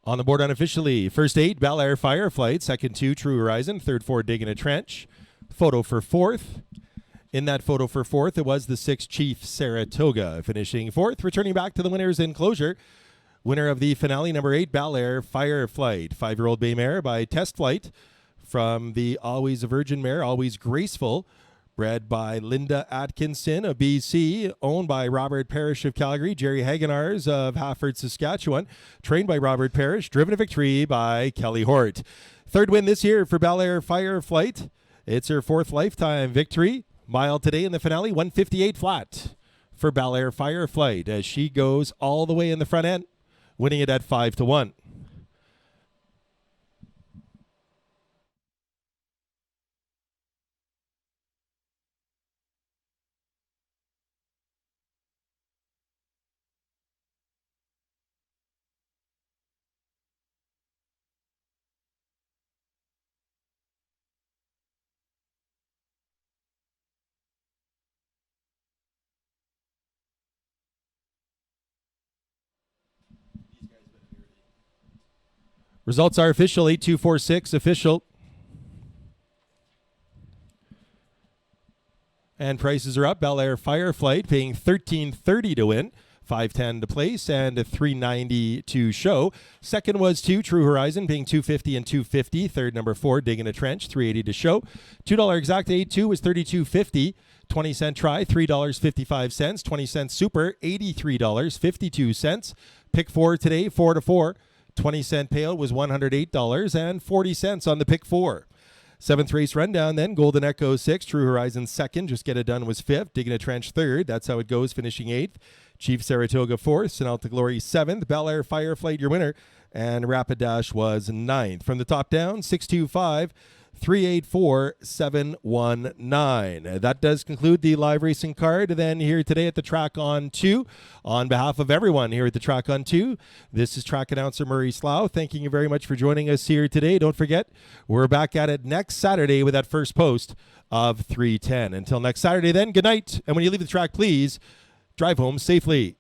On the board unofficially, first 8, Bel Air Fireflight. Second 2, True Horizon. Third 4, Digging a Trench. Photo for fourth. In that photo for fourth, it was the 6, Chief Saratoga. Finishing fourth, returning back to the winner's enclosure. Winner of the finale, number 8, Bel Air Fireflight. 5-year-old bay mare by Test Flight from the Always a Virgin mare, Always Graceful. Bred by Linda Atkinson of BC, owned by Robert Parrish of Calgary, Jerry Hagenars of Hafford, Saskatchewan, trained by Robert Parrish, driven to victory by Kelly Hort. Third win this year for Bel Air Fireflight. It's her 4th lifetime victory. Mile today in the finale, 158 flat for Bel Air Fireflight as she goes all the way in the front end, winning it at 5-1. Results are official, 8246 official. And prices are up. Bel Air Fireflight paying $13.30 to win, $5.10 to place, and $3.90 to show. Second was 2, True Horizon, paying $2.50 and $2.50. Third, number 4, Digging a Trench, $3.80 to show. $2 exact 8-2 was $32.50. 20-cent try, $3.55. 20-cent super, $83.52. Pick 4 today, 4-4. 20-cent pail was $108.40 on the pick 4. 7th race rundown then, Golden Echo 6, True Horizon 2nd, Just Get It Done was 5th, Digging a Trench 3rd, that's how it goes, finishing 8th. Chief Saratoga 4th, Sinalta Glory 7th, Bel Air Fireflight your winner, and Rapid Dash was 9th. From the top down, 625. 384-719. That does conclude the live racing card. Then here today at the Track on 2, on behalf of everyone here at the Track on 2, this is track announcer Murray Slough. Thanking you very much for joining us here today. Don't forget, we're back at it next Saturday with that first post of 310. Until next Saturday then, good night. And when you leave the track, please drive home safely.